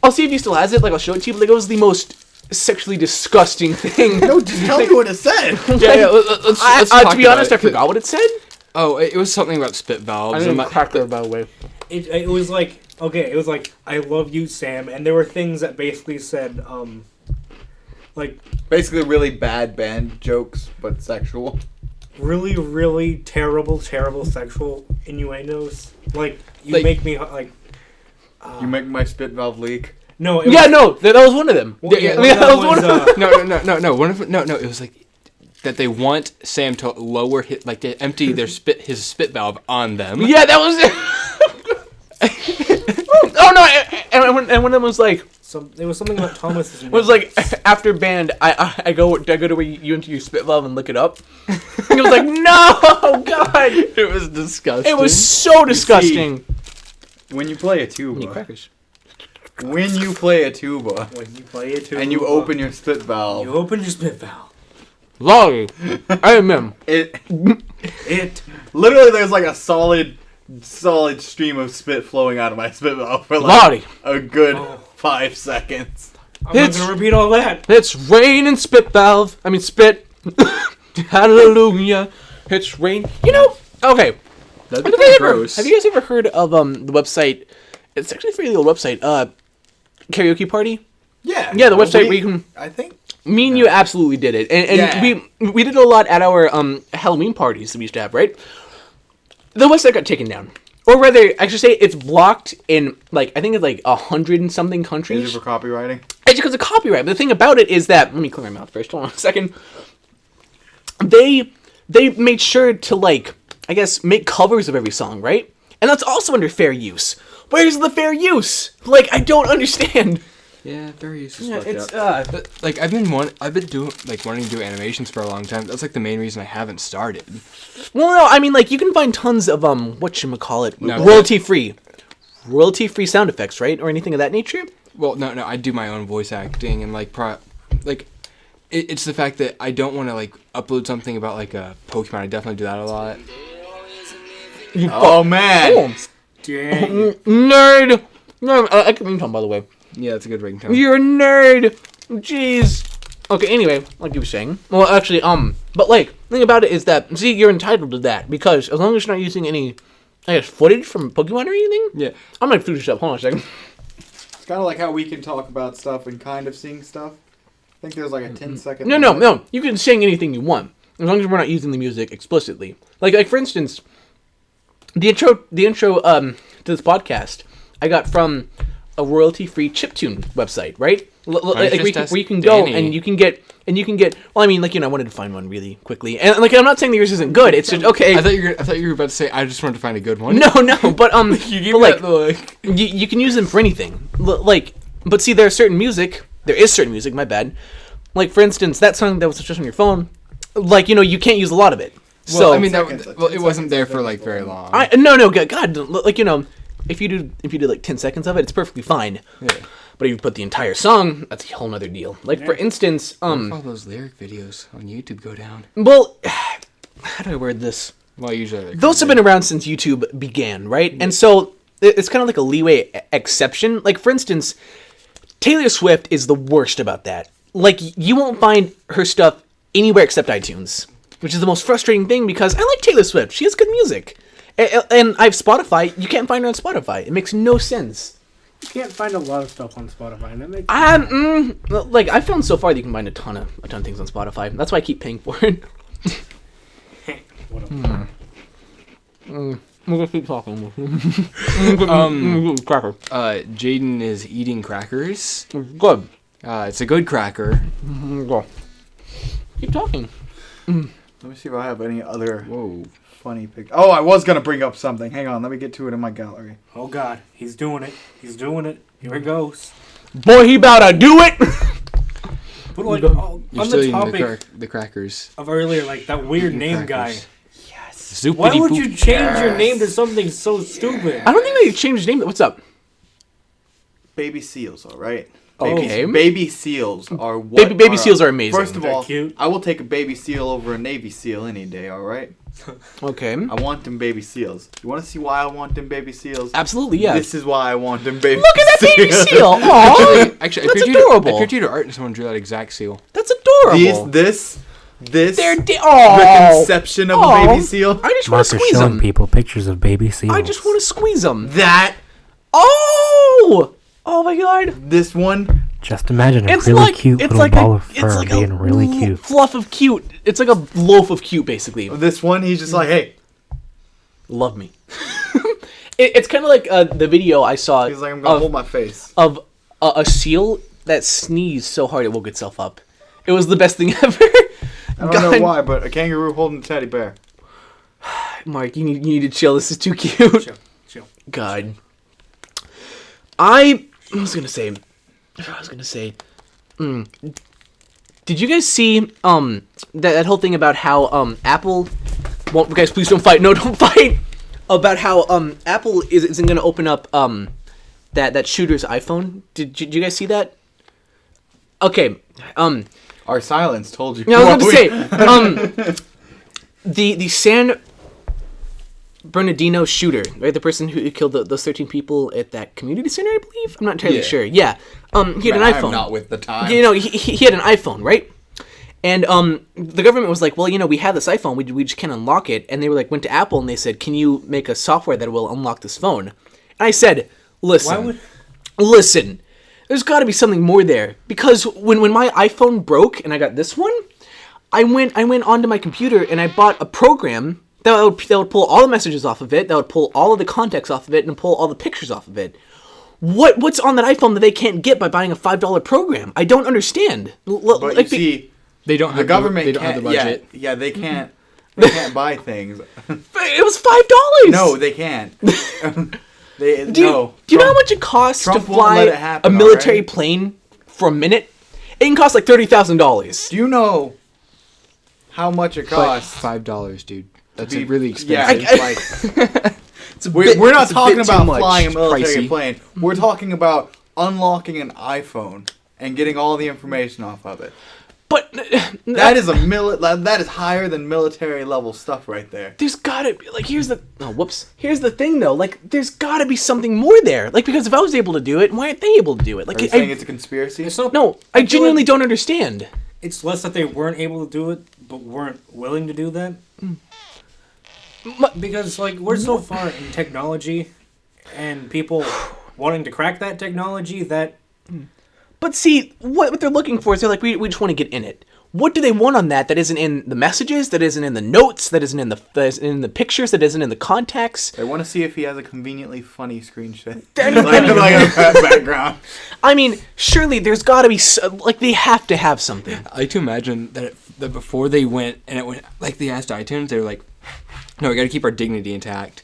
I'll see if he still has it. Like I'll show it to you. But like it was the most sexually disgusting thing. No, just tell me what it said. Yeah, let's To talk be about honest, it. I forgot what it said. Oh, it was something about spit valves. I and didn't my- crack that, by the way. It was like it was like I love you, Sam, and there were things that basically said like Basically, really bad band jokes, but sexual. really really terrible sexual innuendos. Like you Like- make me like You make my spit valve leak. no. It Yeah, was, no, that was one of them. Well, yeah, that was one of them. No. No. It was like that they want Sam to lower his, like to empty his spit valve on them. Yeah, that was it. Oh no! And one of them was like, There was something about Thomas's. was like after band, I go to where you enter your spit valve and look it up. And it was like, no, God, It was disgusting. it was so disgusting. When you play a tuba, Crackers. when you play a tuba, when you play it too, and you open your spit valve, you open your spit valve. Lolly, I am him. it It literally there's like a solid stream of spit flowing out of my spit valve for like Lolly, a good Oh. 5 seconds. I'm It's- not gonna repeat all that. it's rain and spit valve. I mean spit. Hallelujah, it's rain. You know, okay. That'd Have be you, kinda ever, gross. have you guys ever heard of the website? It's actually a fairly old website. Karaoke Party. Yeah. Yeah, the website where you can. I think. Me and you absolutely did it, and Yeah. we did it a lot at our Halloween parties that we used to have, right? The website got taken down, or rather, I should say it's blocked in like I think it's like 100 and something Is countries. it for copywriting? It's because of copyright. But the thing about it is that let me clear my mouth first. Hold on a second. They made sure to like I guess make covers of every song, right? And that's also under fair use. Where's the fair use? Like I don't understand. Yeah, very useful. Yeah, it's But, like I've been doing like wanting to do animations for a long time. That's like the main reason I haven't started. well, no, I mean like you can find tons of whatchamacallit, No. royalty free sound effects, right, or anything of that nature. Well, no, I do my own voice acting and like it's the fact that I don't want to like upload something about like a Pokemon. I definitely do that a lot. Oh man. Dang. Nerd. No, I can ringtone by the way. Yeah, that's a good ringtone. You're a nerd. Jeez. Okay, anyway, like you were saying. Well, actually, but like, the thing about it is that, see, you're entitled to that, because as long as you're not using any, I guess, footage from Pokemon or anything, Yeah. I'm gonna finish up. Hold on a second. It's kind of like how we can talk about stuff and kind of sing stuff. I think there's like a 10-second. No. You can sing anything you want, as long as we're not using the music explicitly. Like for instance, the intro to this podcast, I got from a royalty-free chiptune website, right? Like where you can go Danny. and you can get. Well, I mean, like I wanted to find one really quickly, and like I'm not saying that yours isn't good. It's just okay. I thought you were about to say I just wanted to find a good one. No, but You gave but, me like, that look. you can use them for anything. But see, there is certain music. My bad. Like for instance, that song that was just on your phone. Like you can't use a lot of it. Well, So I mean, Seconds, it wasn't there for like very long. no, God, like if you do like 10 seconds of it, it's perfectly fine. Yeah. But if you put the entire song, that's a whole nother deal. Like for instance, All those lyric videos on YouTube go down. well, how do I word this? Well, usually like, Those have been around since YouTube began, right? And so it's kind of like a leeway exception. Like for instance, Taylor Swift is the worst about that. Like you won't find her stuff anywhere except iTunes, which is the most frustrating thing because I like Taylor Swift. She has good music. And I have Spotify. You can't find her on Spotify. It makes no sense. You can't find a lot of stuff on Spotify, and that makes Like I found so far that you can find a ton of things on Spotify. That's why I keep paying for it. what a We're gonna keep talking. Cracker. Jaden is eating crackers. Good. It's a good cracker. Go. Keep talking. Let me see if I have any other Whoa. funny pictures. Oh, I was gonna bring up something. Hang on, let me get to it in my gallery. Oh God, he's doing it. He's doing it. Here it goes. Boy, he about to do it. But like You're on still the eating topic the crackers. of earlier, like that weird name guy. Zoopity Why would poop. you change your name to something so stupid? I don't think they changed his name. What's up? Baby seals, all right. Okay. Baby seals are what Baby seals are amazing. First of They're all, cute. I will take a baby seal over a Navy SEAL any day. All right. Okay. I want them baby seals. You want to see why I want them baby seals? Absolutely, yeah. This is why I want them baby. Look at that baby seal. Aw, Actually, that's I adorable. pictured your art and someone drew that exact seal. That's adorable. This They're the oh. conception of Aw. a baby seal. I just want Mark to is squeeze showing them. people pictures of baby seals. I just want to squeeze them. That Oh! Oh my god. this one. Just imagine a It's really like cute it's little like ball a of it's fur like being a really cute. fluff of cute. It's like a loaf of cute, basically. This one. He's just like, hey. Love me. It's kind of like the video I saw He's like, I'm gonna of, hold my face. of a seal that sneezed so hard it woke itself up. It was the best thing ever. I don't know why, but a kangaroo holding a teddy bear. Mark, you need to chill. This is too cute. Chill. God. I was gonna say. Did you guys see that whole thing about how Apple? Well, guys, please don't fight. No, don't fight. About how Apple isn't gonna open up that shooter's iPhone. Did you guys see that? Okay. Our silence told you. Yeah, I was going to say, the San Bernardino shooter, right? The person who killed those 13 people at that community center, I believe. I'm not entirely sure. Yeah. He had an iPhone. I'm not with the time. You know, he had an iPhone, right? And the government was like, well, you know, we have this iPhone, we just can't unlock it. And they were like, went to Apple and they said, can you make a software that will unlock this phone? And I said, listen, there's got to be something more there, because when my iPhone broke and I got this one, I went onto my computer and I bought a program that would pull all the messages off of it, that would pull all of the contacts off of it, and pull all the pictures off of it. What's on that iPhone that they can't get by buying a $5 program? I don't understand. But you see, They don't have the government they don't have can't. the budget. Yeah, they can't. They can't buy things. It was $5. No, they can't. Do you know how much it costs Trump to won't fly let it happen, a military alright? plane for a minute? It can cost like $30,000. Do you know how much it costs? $5, dude. That's be- really Yeah, expensive. like It's a we're bit- not it's a talking bit too about much. flying a military Pricey. plane. We're talking about unlocking an iPhone and getting all the information off of it. But That is that is higher than military level stuff right there. there's gotta be, like, here's the thing though, like, there's gotta be something more there, like, because if I was able to do it, why aren't they able to do it? Like, Are you saying it's a conspiracy? It's not, no, I feel genuinely like don't understand. It's less that they weren't able to do it, but weren't willing to do that. Because like we're so far in technology, and people wanting to crack that technology that But see, what they're looking for is they're like, we just want to get in it. What do they want on that isn't in the messages, that isn't in the notes, that isn't in the pictures, that isn't in the contacts? I want to see if he has a conveniently funny screenshot. I mean- like a background. I mean, surely there's got to be, like, they have to have something. I like to imagine that before they went and it went like they asked iTunes, they were like, "No, we got to keep our dignity intact,"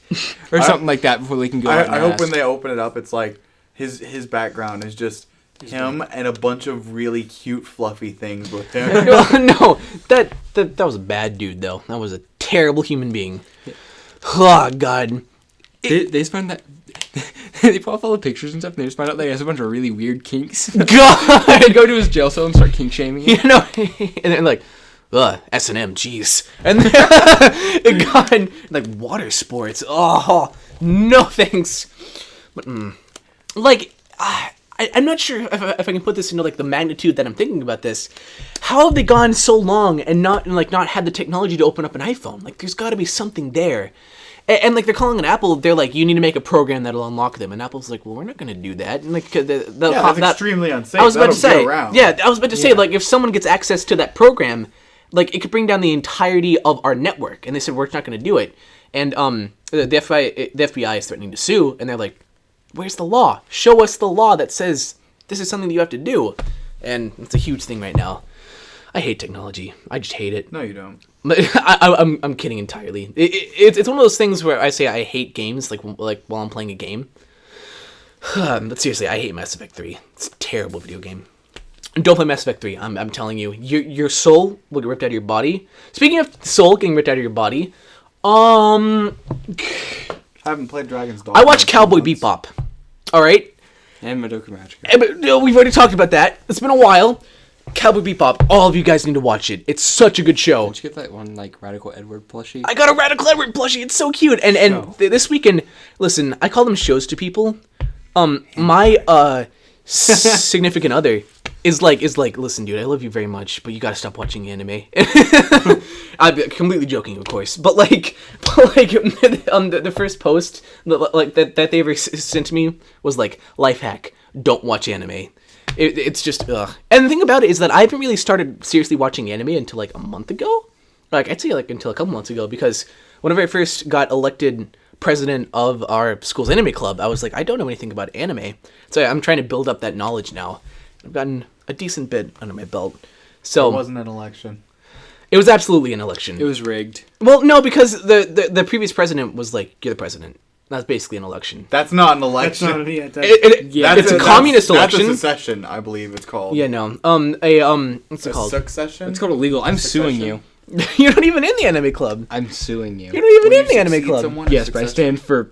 or something like that before they can go. out and I hope ask. when they open it up, it's like his background is just him and a bunch of really cute, fluffy things with him. No, that was a bad dude, though. That was a terrible human being. Oh, God. They just find that they pull off all the pictures and stuff, and they just find out that he has a bunch of really weird kinks. God! They go to his jail cell and start kink shaming him. You know, and then like, S&M, jeez. And then, God, like, water sports. Oh, no thanks. But, like, I'm not sure if I can put this into, like, the magnitude that I'm thinking about this. How have they gone so long and not had the technology to open up an iPhone? Like, there's got to be something there. And like, they're calling it Apple, they're like, you need to make a program that'll unlock them. And Apple's like, well, we're not going to do that. And like, That's extremely unsafe. I was about to That'll say, get around. yeah, I was about to say, like, if someone gets access to that program, like, it could bring down the entirety of our network. And they said, we're not going to do it. And the FBI is threatening to sue, and they're like, "Where's the law? Show us the law that says this is something that you have to do." And it's a huge thing right now. I hate technology. I just hate it. No, you don't. I'm kidding entirely. It's one of those things where I say I hate games like while I'm playing a game. But seriously, I hate Mass Effect 3. It's a terrible video game. Don't play Mass Effect 3. I'm telling you, your soul will get ripped out of your body. Speaking of soul getting ripped out of your body, I haven't played Dragon's Dogma. I watched Cowboy Bebop. All right, And Madoka Magica. but we've already talked about that. It's been a while. Cowboy Bebop. All of you guys need to watch it. It's such a good show. Did you get that one like Radical Edward plushie? I got a Radical Edward plushie. It's so cute. And this weekend, listen, I call them shows to people. My significant other is like, listen, dude, I love you very much, but you gotta stop watching anime. I'm completely joking, of course, but the first post that they ever sent to me was like, life hack: don't watch anime. It's just ugh. And the thing about it is that I haven't really started seriously watching anime until like a month ago. Like I'd say like until a couple months ago, because whenever I first got elected president of our school's anime club, I was like, I don't know anything about anime, so I'm trying to build up that knowledge now. I've gotten a decent bit under my belt. So It wasn't an election. it was absolutely an election. It was rigged. Well, no, because the previous president was like, you're the president. That's basically an election. That's not an That's election. not an Yeah, it's a communist election. That's a secession, I believe it's called. Yeah, no. What's it A called? succession? It's called illegal. I'm suing Succession? you. You're not even in the anime club. I'm suing you. You're not even When in the you anime succeed club. someone, Yes, it's but I succession. stand for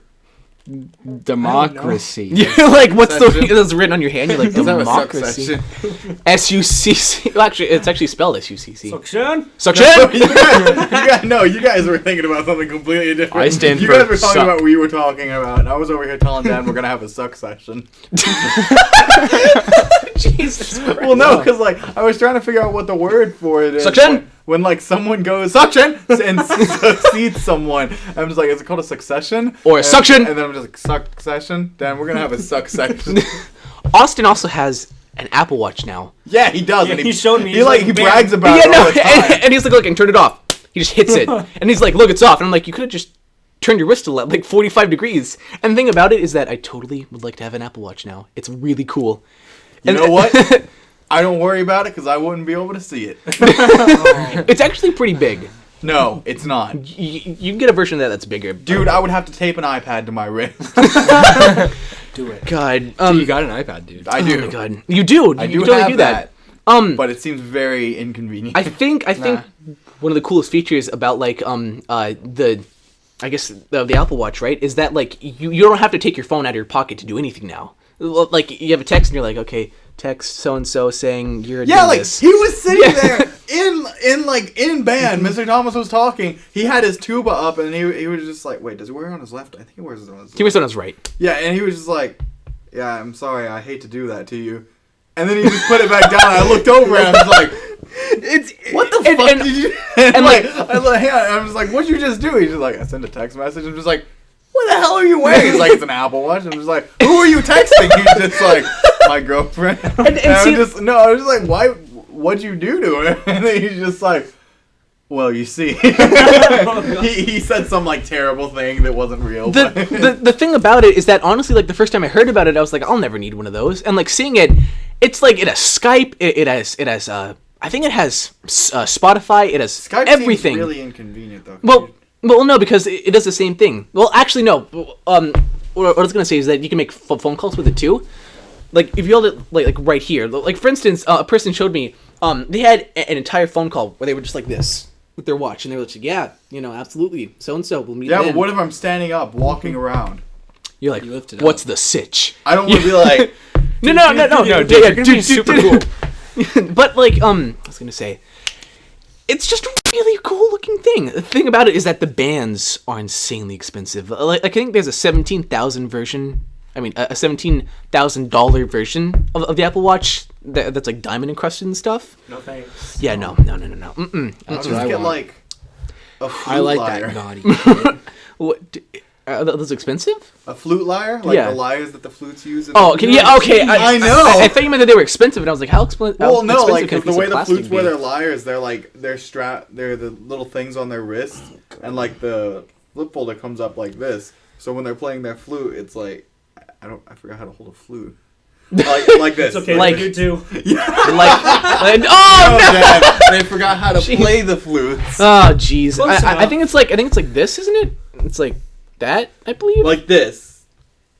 democracy. You're like, what's the Succession. that's written on your hand? You're like, Is that a democracy. succession? SUCC. Well, actually, it's actually spelled SUCC. Suction? Suction. You guys were thinking about something completely different. I stand you for guys were talking suck. about what we were talking about, and I was over here telling Dan we're gonna have a suck session. Jesus Christ. Well, no, because like I was trying to figure out what the word for it is. Suction? When like someone goes suction and succeeds someone, I'm just like, is it called a succession Or a suction? And then I'm just like, succession. Dan, we're gonna have a suck session. Austin also has an Apple Watch now. Yeah, he does. Yeah, and he showed me. He He's like like, he "Man." brags about Yeah, it all no, the time. and he's like, look, and turn it off. He just hits it, and he's like, look, it's off. And I'm like, you could have just turned your wrist to like 45 degrees. And the thing about it is that I totally would like to have an Apple Watch now. It's really cool. You know what? I don't worry about it because I wouldn't be able to see it. It's actually pretty big. No, it's not. You can get a version of that that's bigger. Dude, I would have to tape an iPad to my wrist. Do it. God, You got an iPad, dude. I oh do. my God, you do. I You do totally have do that. But it seems very inconvenient. I think one of the coolest features about like the Apple Watch, right, is that like you don't have to take your phone out of your pocket to do anything now. Like you have a text and you're like, okay, text so and so saying you're Yeah, doing like this. he was sitting there in band. Mr. Thomas was talking. He had his tuba up, and he was just like, "Wait, does he wear it on his left? I think he wears it on his." He was on his right. Yeah, and he was just like, "Yeah, I'm sorry. I hate to do that to you." And then he just put it back down. And I looked over and I was like, It's "What the and- fuck and- did you?" And and, like, like- I'm just like, "What'd you just do?" He's just like, "I sent a text message." I'm just like, "What the hell are you wearing?" He's like, "It's an Apple Watch." I'm just like, "Who are you texting?" He's just like, "My girlfriend." And see- I was just like, "Why? What'd you do to her?" And then he's just like, "Well, you see," he said some like terrible thing that wasn't real. but- the thing about it is that honestly, like the first time I heard about it, I was like, I'll never need one of those. And like seeing it, it's like it has Skype, it has I think it has Spotify, it has Skype everything. seems really inconvenient though. Well, no, because it does the same thing. Well, actually, no. What I was gonna say is that you can make phone calls with it too. Like if you hold it like right here, like for instance, a person showed me they had an entire phone call where they were just like this with their watch, and they were like, yeah, absolutely, so and so, we'll meet. yeah, then. but what if I'm standing up, walking around? You're like, You lift it what's up. the sitch? I don't want to be like, No, dude, you're gonna be super cool. But like, I was gonna say, it's just a really cool looking thing. The thing about it is that the bands are insanely expensive. Like, I think there's a $17,000 version. I mean, a $17,000 version of the Apple Watch that's like diamond encrusted and stuff. No thanks. Yeah, no. Mm-mm. I'll That's just what I get want. like a flute I like lyre. that gaudy shit. What? Are those expensive? A flute lyre, like Yeah. the lyres that the flutes use. In Oh, okay, yeah, okay. I know. I thought you meant that they were expensive, and I was like, how expensive? Well, no, like can a the piece way of the plastic flutes be? wear their lyres, they're like they're the little things on their wrists, and like the flip folder comes up like this. So when they're playing their flute, it's like I forgot how to hold a flute. Like this. It's okay. Like- You do. like oh no! Dad, they forgot how to play the flutes. Oh jeez. Close I enough. think it's like this, isn't it? It's like that, I believe. Like this.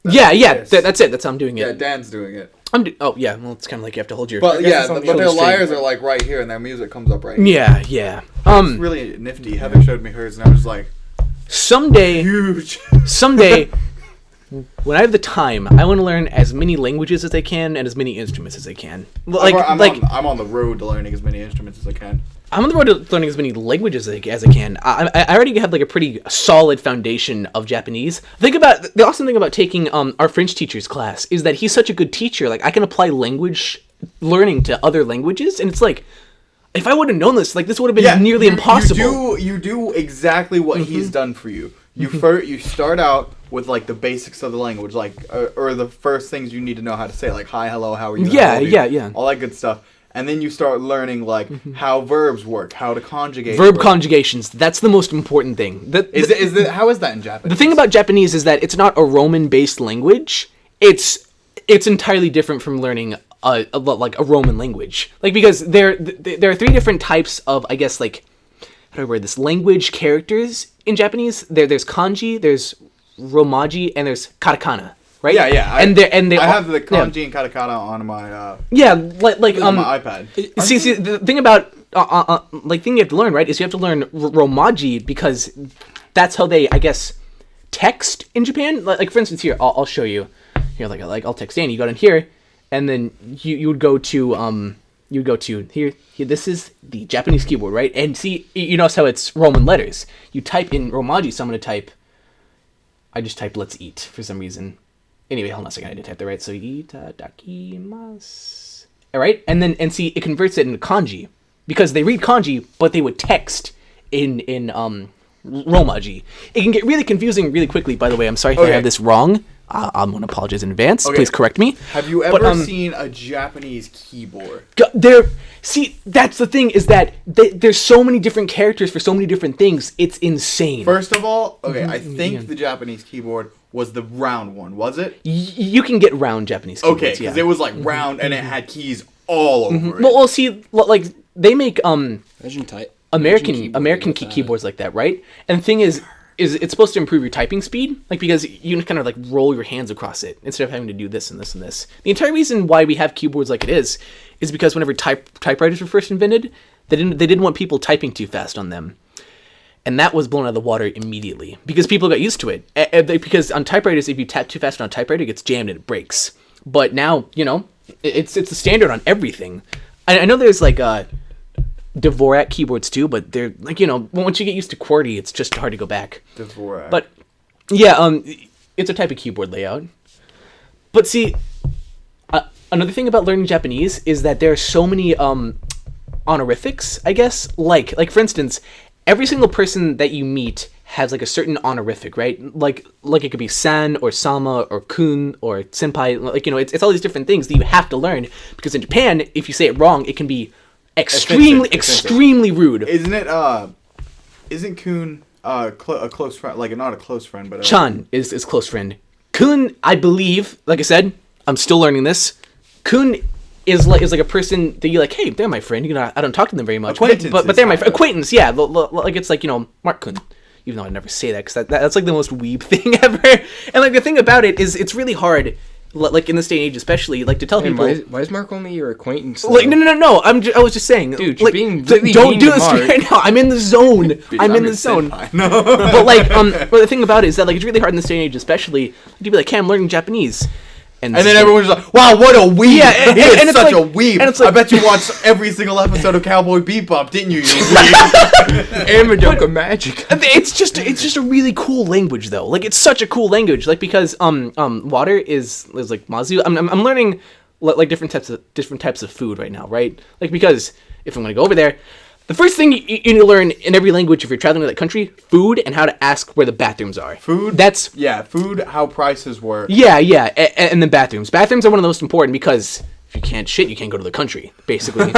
yeah, Yes. that's it. That's how I'm doing Yeah, it. Dan's doing it. Oh yeah. Well, it's kind of like you have to hold your. But guess yeah, it's on the but their shoulder lyres string. are like right here, and their music comes up right here. yeah. It's really nifty. Heather showed me hers, and I was like, Someday, huge. when I have the time, I want to learn as many languages as I can and as many instruments as I can. I'm on the road to learning as many instruments as I can. I'm on the road to learning as many languages as I can. I already have like a pretty solid foundation of Japanese. The awesome thing about taking our French teacher's class is that he's such a good teacher. Like I can apply language learning to other languages, and it's like if I would have known this, like this would have been nearly impossible. You do exactly what he's done for you. You start out with like the basics of the language, like or the first things you need to know how to say, like hi, hello, how are you? Yeah, how old are you? yeah. All that good stuff. And then you start learning like how verbs work, how to conjugate. Verb work. conjugations. That's the most important thing. How is that in Japanese? The thing about Japanese is that it's not a Roman-based language. It's entirely different from learning a Roman language. Like because there are three different types of, I guess, like how do I word this, language characters in Japanese. There's kanji, there's romaji, and there's katakana. Right? Yeah. I have the kanji and katakana on my on my iPad. See, the thing about thing you have to learn, right, is you have to learn romaji because that's how they, I guess, text in Japan. Like for instance, here I'll show you. Here, like I'll text Danny. You go down here, and then you would go to here. This is the Japanese keyboard, right? And see, you notice how it's Roman letters. You type in romaji, so I just type "let's eat" for some reason. Anyway, hold on a second. I did type that right. So itadakimasu. All right, and see, it converts it into kanji because they read kanji, but they would text in romaji. It can get really confusing really quickly. By the way, I'm sorry if I have this wrong. I'm gonna apologize in advance. Okay. Please correct me. Have you ever seen a Japanese keyboard? See, that's the thing is that there's so many different characters for so many different things. It's insane. First of all, okay, I think the Japanese keyboard was the round one, was it? You can get round Japanese keyboards. Okay, because yeah. it was like round and it had keys all over it. Well, see, like they make Imagine type. American keyboards like that, right? And the thing is it's supposed to improve your typing speed, like because you can kind of like roll your hands across it instead of having to do this and this and this. The entire reason why we have keyboards like it is because whenever typewriters were first invented, they didn't want people typing too fast on them, and that was blown out of the water immediately because people got used to it. Because on typewriters, if you tap too fast on a typewriter, it gets jammed and it breaks. But now it's the standard on everything. I know there's like Dvorak keyboards too, but they're like once you get used to QWERTY, it's just hard to go back. Dvorak. But yeah, it's a type of keyboard layout. But see, another thing about learning Japanese is that there are so many honorifics, I guess. Like for instance, every single person that you meet has like a certain honorific, right? Like it could be san or sama or kun or senpai. Like it's all these different things that you have to learn because in Japan, if you say it wrong, it can be extremely rude. Isn't it? Isn't Kun a close friend? Like not a close friend, but Chan is close friend. Kun, I believe, like I said, I'm still learning this. Kun is like a person that you like. Hey, they're my friend. I don't talk to them very much, but they're my acquaintance. Yeah, like it's like Mark Kun. Even though I never say that because that's like the most weeb thing ever. And like the thing about it is, it's really hard. Like in this day and age, especially, like to tell people. Why is Mark only your acquaintance? Like no. I was just saying, dude, like, you're being really don't mean do to this Mark. right now. I'm in the zone. I'm in the zone. No. But like, but the thing about it is that like it's really hard in this day and age, especially to be like, "Hey, I'm learning Japanese," and then everyone's just like, "Wow, what a weeb! Yeah, he is and it's such like- a weeb." and it's like- I bet you watched every single episode of Cowboy Bebop, didn't you? You weeb. Amadoka magic. It's just a really cool language though. Like it's such a cool language. Like because water is like mazu. I'm learning like different types of food right now, right? Like because if I'm gonna go over there, the first thing you need to learn in every language if you're traveling to that country, food and how to ask where the bathrooms are. Food. That's food. How prices work. yeah, and then bathrooms. Bathrooms are one of the most important because if you can't shit, you can't go to the country, basically.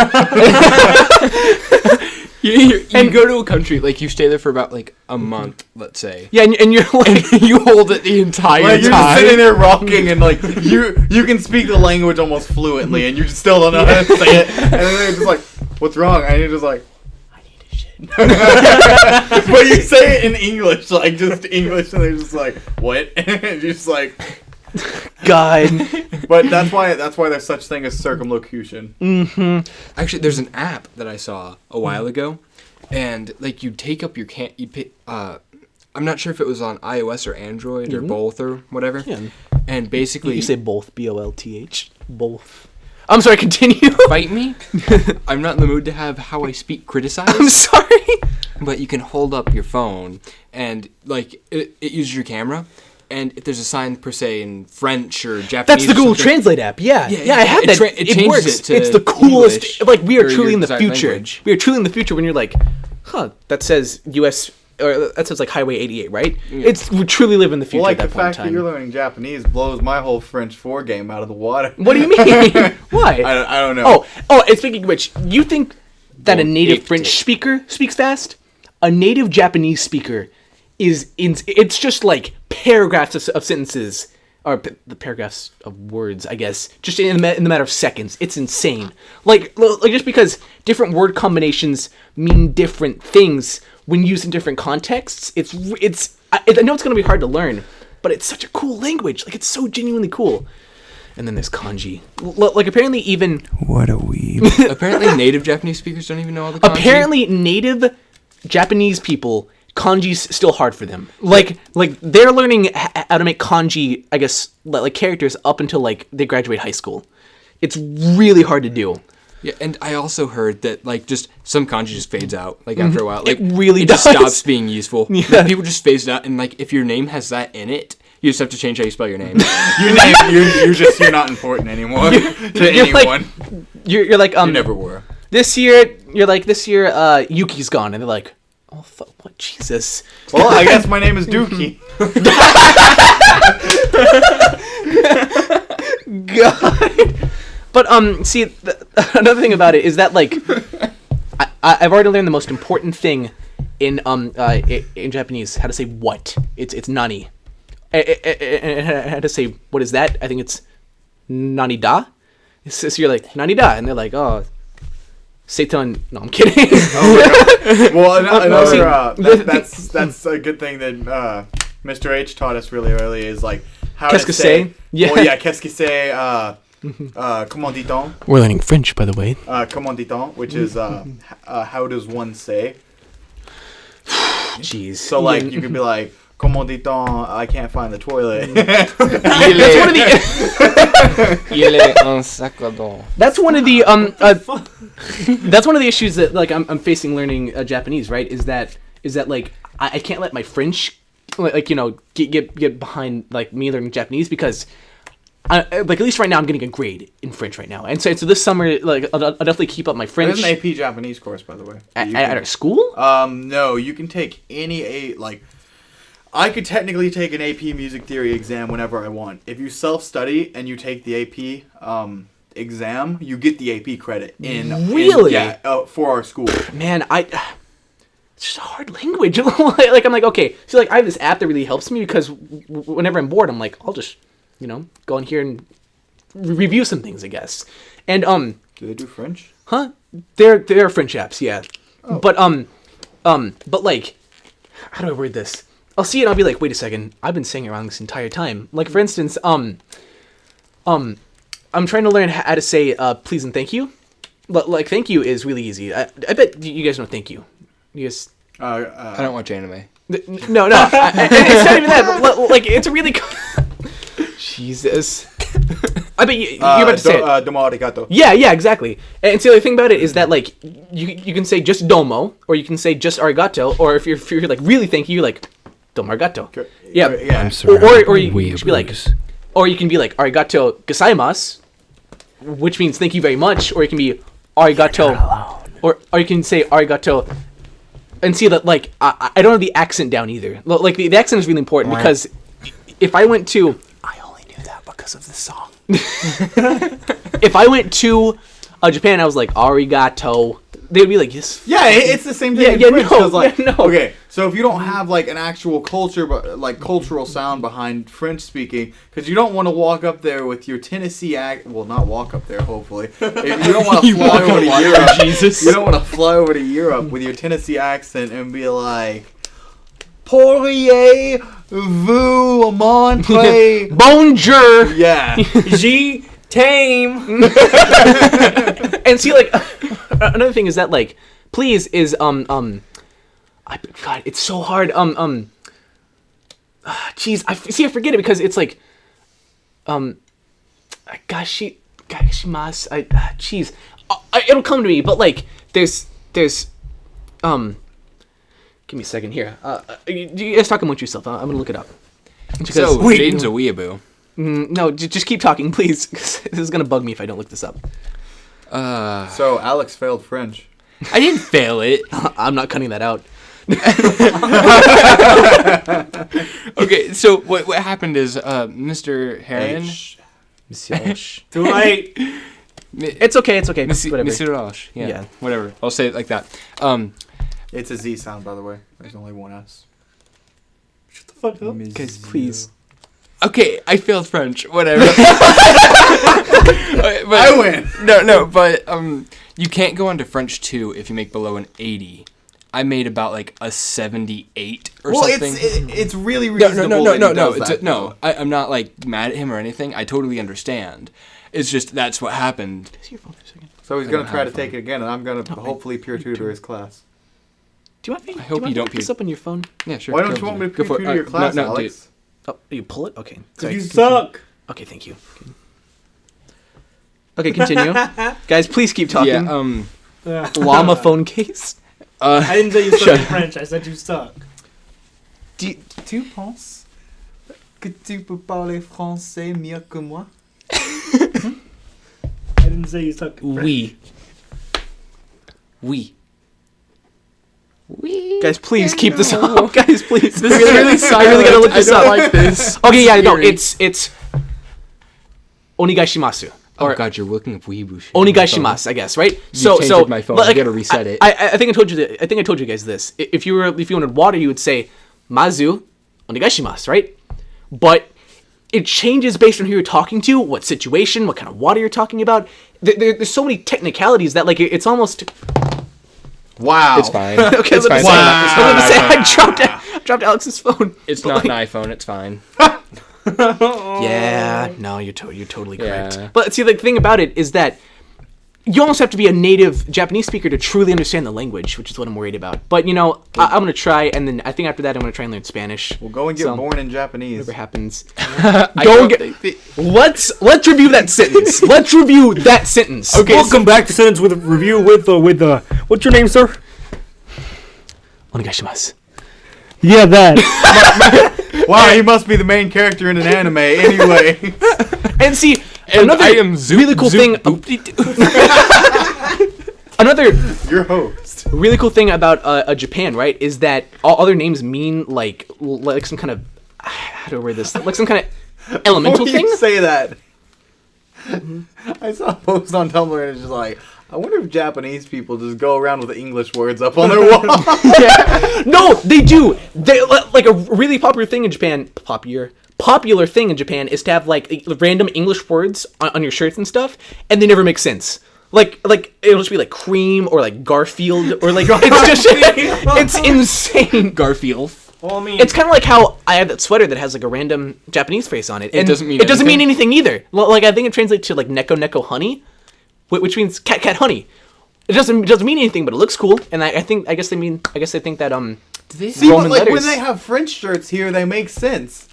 You go to a country, like, you stay there for about, like, a month, let's say. Yeah, and you're like, You hold it the entire Like you're just time. sitting there rocking and like you can speak the language almost fluently and you still don't know how to say it. And then they're just like, "What's wrong?" And you're just like, "I need a shit." But you say it in English, like just English, and they're just like, "What?" And you're just like, God. but that's why there's such thing as circumlocution. Actually, there's an app that I saw a while ago, and like you take up your I'm not sure if it was on iOS or Android or both or whatever. Yeah. And basically, You say both, BOLTH, both. I'm sorry, continue. fight me. I'm not in the mood to have how I speak criticized. I'm sorry. But you can hold up your phone and like it uses your camera, and if there's a sign per se in French or Japanese, That's the or Google something- Translate app. Yeah, Yeah, I have it that. tra- it changes works. it to It's the coolest. English Like we are or truly your in the desired future. language. We are truly in the future when you're like, huh? That says U.S. or that says like Highway 88, right? We truly live in the future Well, like at the that point in fact that time. you're learning Japanese blows my whole French 4 game out of the water. What do you mean? Why? I don't know. Oh, and speaking of which, you think that a Don't native ape French it. speaker speaks fast? A native Japanese speaker it's just like paragraphs of sentences, or the paragraphs of words, I guess, just in the matter of seconds. It's insane. Like just because different word combinations mean different things when used in different contexts, I know it's going to be hard to learn, but it's such a cool language. Like, it's so genuinely cool. And then there's kanji. Like, apparently even... What a weeb. Apparently, native Japanese speakers don't even know all the kanji. Apparently, native Japanese people, kanji's still hard for them. Like they're learning how to make kanji, I guess, like characters up until, like, they graduate high school. It's really hard to do. Yeah, and I also heard that, like, just some kanji just fades out, like, after a while. Like, It really just does. stops being useful. Yeah. Like, people just phase it out, and, like, if your name has that in it, you just have to change how you spell your name. Your name, you're not important anymore to You're like- anyone. You're like, You never were. this year, Yuki's gone. And they're like, oh, what, Jesus. Well, I guess my name is Dookie. God. But see, another thing about it is that, like, I've already learned the most important thing in Japanese, how to say what. It's nani. And how to say what is that? I think it's nani da. So you're like nani da, and they're like, oh, Seitan. No, I'm kidding. Well, see, that's a good thing that Mr. H taught us really early is like how Qu'est-ce to que say. c'est? Yeah. Well, yeah. Qu'est-ce que c'est? Comment dit-on? We're learning French, by the way. Comment dit-on? Which is how does one say? Jeez. So like you could be like, comment dit-on? I can't find the toilet. That's one of the. Il est un sacadon. That's one of the that's one of the issues that, like, I'm facing learning Japanese, right? Is that like I can't let my French, like, you know, get behind, like, me learning Japanese, because like, at least right now I'm getting a grade in French right now, and so this summer, like, I'll definitely keep up my French. There's an AP Japanese course, by the way. at our school. No, you can take any like. I could technically take an AP Music Theory exam whenever I want. If you self-study and you take the AP exam, you get the AP credit Really? for our school. Man, it's just a hard language. Like, I'm like, okay, so, like, I have this app that really helps me, because whenever I'm bored, I'm like, I'll just, you know, go in here and review some things, I guess. And Do they do French? huh? They're French apps, yeah. Oh. But like, how do I word this? I'll see it and I'll be like, wait a second, I've been saying it wrong this entire time. Like, for instance, I'm trying to learn how to say please and thank you. Like, thank you is really easy. I bet you guys know thank you. You guys. I don't watch anime. No. It's not even that. But, like, it's a really. Jesus. I bet you're about to say it. Domo arigato. Yeah, exactly. And so the thing about it is that, like, you can say just domo, or you can say just arigato, or if you're like really thank you, you're like domo arigato. Yeah. Yeah. I'm sorry. Or you should be like, or you can be like arigato gozaimasu, which means thank you very much, or you can be arigato, or you can say arigato. And see that, like, I don't have the accent down either. Like, the accent is really important, because if I went to... I only knew that because of the song. If I went to Japan, I was like, arigato, they'd be like, yes. Yeah, it's the same thing. Yeah, in yeah, French, no, 'cause, like, yeah, no. Okay, so if you don't have like an actual culture, but like cultural sound behind French speaking, because you don't want to walk up there with your Tennessee accent. Well, not walk up there. Hopefully, if you don't want to fly over to Europe. Jesus. You don't want to fly over to Europe with your Tennessee accent and be like, "Pourriez-vous montrer?" Bonjour. Yeah. G tame. And see, like, another thing is that, like, please is, God, it's so hard, jeez, I forget it because it's like, gashimasu, jeez, it'll come to me, but, like, there's, give me a second here, you guys talk amongst yourself, I'm gonna look it up. So, Wait, Jaden's a weeaboo. no, just keep talking, please, 'cause this is gonna bug me if I don't look this up. So Alex failed French. I didn't fail it. I'm not cutting that out. Okay, so what happened is Mr. Heron... Too late. It's okay, whatever. Mr. Roche. Yeah, whatever. I'll say it like that. It's a Z sound, by the way. There's only one S. Shut the fuck up. Guys, please. Okay, I failed French. Whatever. I win. No, but you can't go on to French 2 if you make below an 80. I made about like a 78 or something. It's really reasonable. No. I'm not like mad at him or anything. I totally understand. It's just that's what happened. So he's gonna try to take it again, and I'm gonna hopefully peer tutor his class. Do you want me? I hope you don't pick this up on your phone? Yeah, sure. Why don't you want me to Go peer for tutor it. your class, no, Alex? Oh, you pull it? Okay. You suck. Okay, thank you. Okay, continue. Guys, please keep talking. Yeah. Llama phone case. I didn't say you suck in French. I said you suck. Tu penses que tu peux parler français mieux que moi? I didn't say you suck in French. We. Guys, please keep this up. Guys, please. This is really silent. I really gotta look this I up. don't like this. Okay, yeah, no, Scary. it's onigaishimasu. Oh god, you're looking up weeaboo shit. Onigaishimasu, I guess, right? changed my phone. I gotta reset it. I think I told you. I think I told you guys this. If you wanted water, you would say mazu onigaishimasu, right? But it changes based on who you're talking to, what situation, what kind of water you're talking about. There's so many technicalities that like it's almost. Wow. It's fine. Okay, It's fine. I dropped Alex's phone. It's But, not like, an iPhone. It's fine. Yeah, no, you're totally correct. Yeah. But see, the thing about it is that you almost have to be a native Japanese speaker to truly understand the language, which is what I'm worried about. But you know, I'm gonna try, and then I think after that I'm gonna try and learn Spanish. Well, go and get So, born in Japanese. Whatever happens. Go Let's review that sentence. Let's review that sentence. Okay, welcome back to Sentence with a Review with what's your name, sir? Onegaishimasu. Yeah, that. Wow, he must be the main character in an anime anyway. And see, And another I am zoop, really cool zoop, thing. boop-de-doo. Another Your host. really cool thing about Japan, right, is that all other names mean like some kind of how do I word this? Like some kind of elemental Before thing. you say that, I saw a post on Tumblr and it's just like, I wonder if Japanese people just go around with English words up on their wall. No, they do. They like a really popular thing in Japan. Popular thing in Japan is to have like random English words on your shirts and stuff, and they never make sense. Like it'll just be like cream or like Garfield or like it's just it's insane. Garfield. Well, I mean, It's kind of like how I have that sweater that has like a random Japanese face on it. And doesn't mean it doesn't mean anything? anything either. Like I think it translates to like neko honey, which means cat honey. It doesn't mean anything, but it looks cool. And I guess they think that See, Roman but, like letters. when they have French shirts here, they make sense.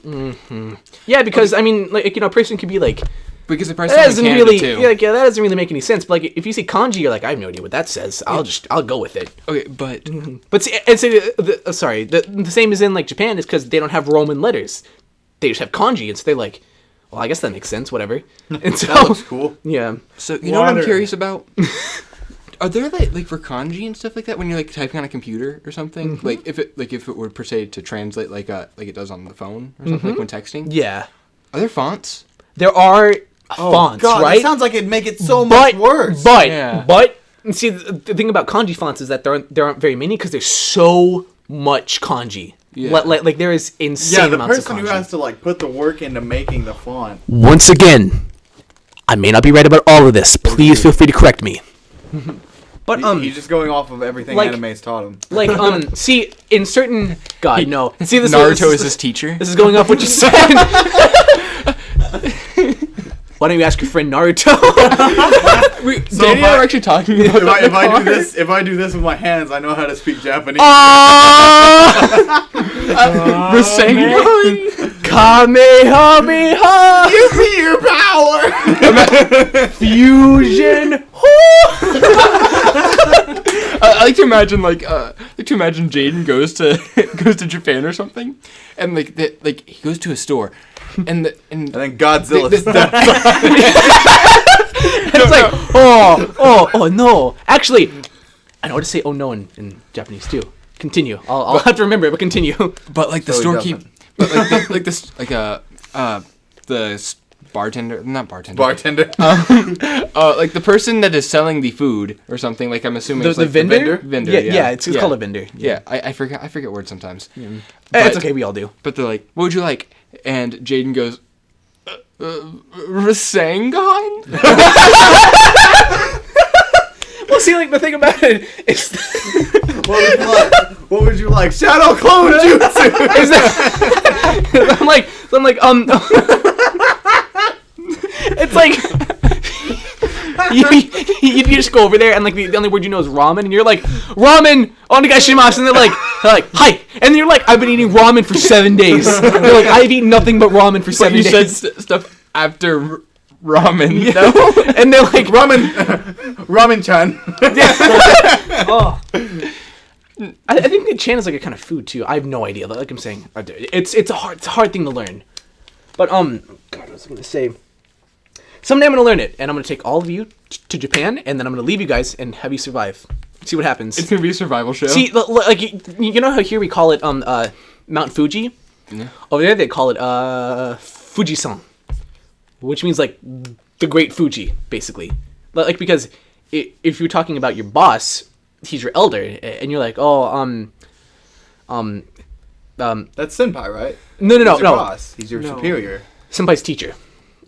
Yeah, because I mean, like a person could be like, Because the price that is doesn't in Canada really, too. that doesn't really make any sense. But like, if you see kanji, you're like, I have no idea what that says. I'll go with it. Okay, but But see, the same as in like Japan is because they don't have Roman letters. They just have kanji, and so they're like, well, I guess that makes sense, whatever. And so, That looks cool. yeah. so you know what I'm Water. curious about? Are there like for kanji and stuff like that when you're like typing on a computer or something? Mm-hmm. Like if it were per se to translate like it does on the phone or something like when texting? Yeah. Are there fonts? There are fonts, God, right? that sounds like it'd make it so much worse. But Yeah. but see, the thing about kanji fonts is that there aren't very many because there's so much kanji. Yeah. Like there is insane the amounts of person kanji. who has to like put the work into making the font. Once again, I may not be right about all of this. Please feel free to correct me. But He's just going off of everything like- anime's taught him. like see, in certain no. See, this Naruto this is his teacher. This is going off what you said. Why don't you ask your friend Naruto? Danny and I were actually talking about If I do this with my hands, I know how to speak Japanese. Rasengan. Kamehameha! Give me your power. Fusion! I like to imagine Jaden goes to Japan or something, and like he goes to a store, and And then Godzilla The- steps up. It's like, oh no. Actually, I know how to say oh no in Japanese too. Continue. I'll have to remember it, but continue. but like the So he storekeeper, doesn't. but like this bartender, not bartender, Bartender. like the person that is selling the food or something. Like I'm assuming it's The like vendor? vendor. Yeah, it's called a vendor. Yeah, I forget words sometimes. It's But- okay, we all do. But they're like, "What would you like?" And Jaden goes, "Rasengan." Well, see, like the thing about it is, What would you like? Shadow Clone Jutsu. is that I'm like it's like you just go over there and like the only word you know is ramen and you're like ramen onegaishimasu and they're like hi and you're like I've been eating ramen for 7 days. They're like I've eaten nothing but ramen for But 7 you days. said stuff after ramen. No? And they're like Ramen-chan. Oh, I think the chan is like a kind of food too. I have no idea. Like I'm saying, it's a hard thing to learn. But God, what was I gonna say? Someday I'm gonna learn it, and I'm gonna take all of you to Japan, and then I'm gonna leave you guys and have you survive. See what happens. It's gonna be a survival show. See, like you know how here we call it Mount Fuji. Yeah. Over there they call it Fujisan, which means like the Great Fuji, basically. Like because if you're talking about your boss, he's your elder, and you're like, That's senpai, right? no, He's your no. boss. He's your superior. Senpai's teacher.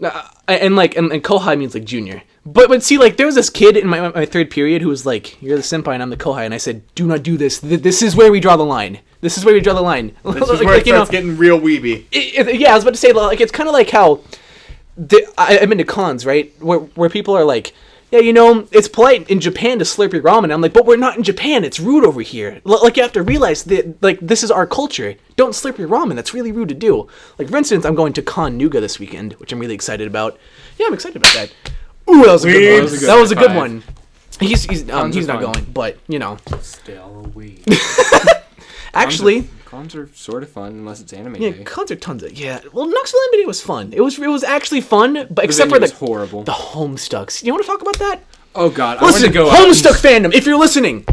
And Kohai means like junior. But see, like there was this kid in my third period who was like, "You're the senpai and I'm the Kohai," and I said, "Do not do this. This is where we draw the line. This is where we draw the line." This is where it starts getting real weeby. Yeah, I was about to say like it's kind of like how I've been to cons, right, where people are like, "Yeah, you know, it's polite in Japan to slurp your ramen." And I'm like, "But we're not in Japan. It's rude over here." Like you have to realize that like this is our culture. Don't slurp your ramen. That's really rude to do. Like for instance, I'm going to Con Nuga this weekend, which I'm really excited about. Yeah, I'm excited about that. Ooh, that was a good one. That was a good one. He's not fun. going, but you know, still a weed. actually. Cons are sort of fun unless it's anime Yeah, day. cons are tons of Well, Knoxville Anime Day was fun. It was actually fun, but except for venue the was horrible. the Homestucks. You want to talk about that? Oh god, I want Listen, to go out. Homestuck fandom, if you're listening,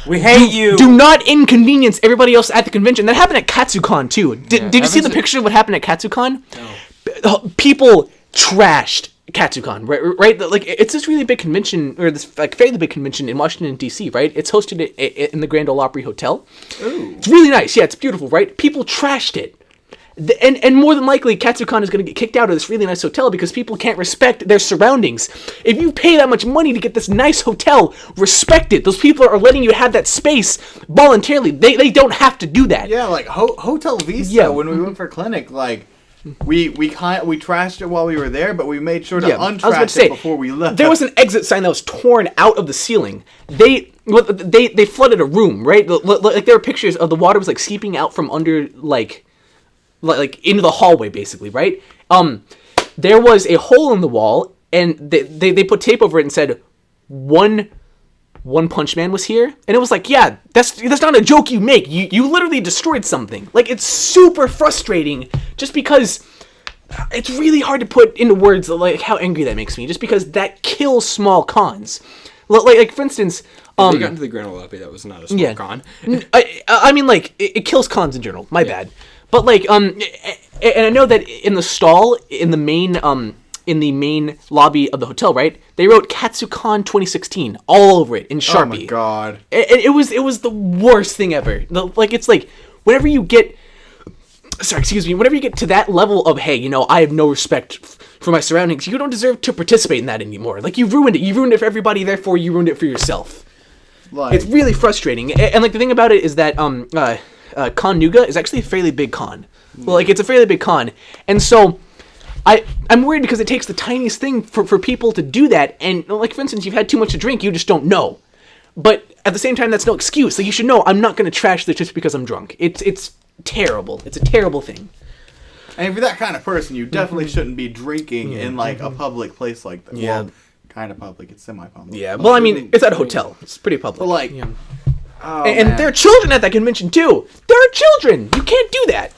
We hate you. do not inconvenience everybody else at the convention. That happened at Katsucon too. Did you see the happens- picture of what happened at Katsucon? No. People trashed Katsucon, right? Like it's this really big convention, or this like fairly big convention in Washington D.C., right? It's hosted in the Grand Ole Opry Hotel. Ooh. It's really nice. Yeah, it's beautiful, right? People trashed it. And more than likely, Katsucon is going to get kicked out of this really nice hotel because people can't respect their surroundings. If you pay that much money to get this nice hotel, respect it. Those people are letting you have that space voluntarily. They don't have to do that. Yeah, like Hotel Vista. Yeah. When we went for clinic, like we trashed it while we were there, but we made sure to Yeah, I was about untrash to say, it before we left. There was an exit sign that was torn out of the ceiling. They flooded a room, right? Like there were pictures of the water was like seeping out from under like into the hallway, basically, right? There was a hole in the wall, and they put tape over it and said, One Punch Man was here, and it was like, yeah, that's not a joke you make. You literally destroyed something. Like it's super frustrating, just because it's really hard to put into words like how angry that makes me. Just because that kills small cons. Like for instance, If we got into the Grand Ole Opry, that was not a small con. I mean, like it kills cons in general. My bad. But like and I know that in the stall in the main in the main lobby of the hotel, right? They wrote KatsuCon 2016 all over it in Sharpie. Oh my god. It was the worst thing ever. It's like whenever you get, whenever you get to that level of, hey, I have no respect for my surroundings, you don't deserve to participate in that anymore. Like, you've ruined it. You've ruined it for everybody, therefore you ruined it for yourself. Like, It's really frustrating. And like the thing about it is that Con Nuga is actually a fairly big con. Well, like, it's a fairly big con. And so I'm worried because it takes the tiniest thing for people to do that. And like, for instance, you've had too much to drink, you just don't know. But at the same time, that's no excuse. Like, you should know I'm not going to trash this just because I'm drunk. It's terrible. It's a terrible thing. and if you're that kind of person, you definitely shouldn't be drinking in like a public place like that. Yeah. Well, kind of public. It's semi-public. Yeah. Well, I mean, it's at a hotel. It's pretty public. But like, Yeah. oh, And man. there are children at that convention too. There are children. You can't do that.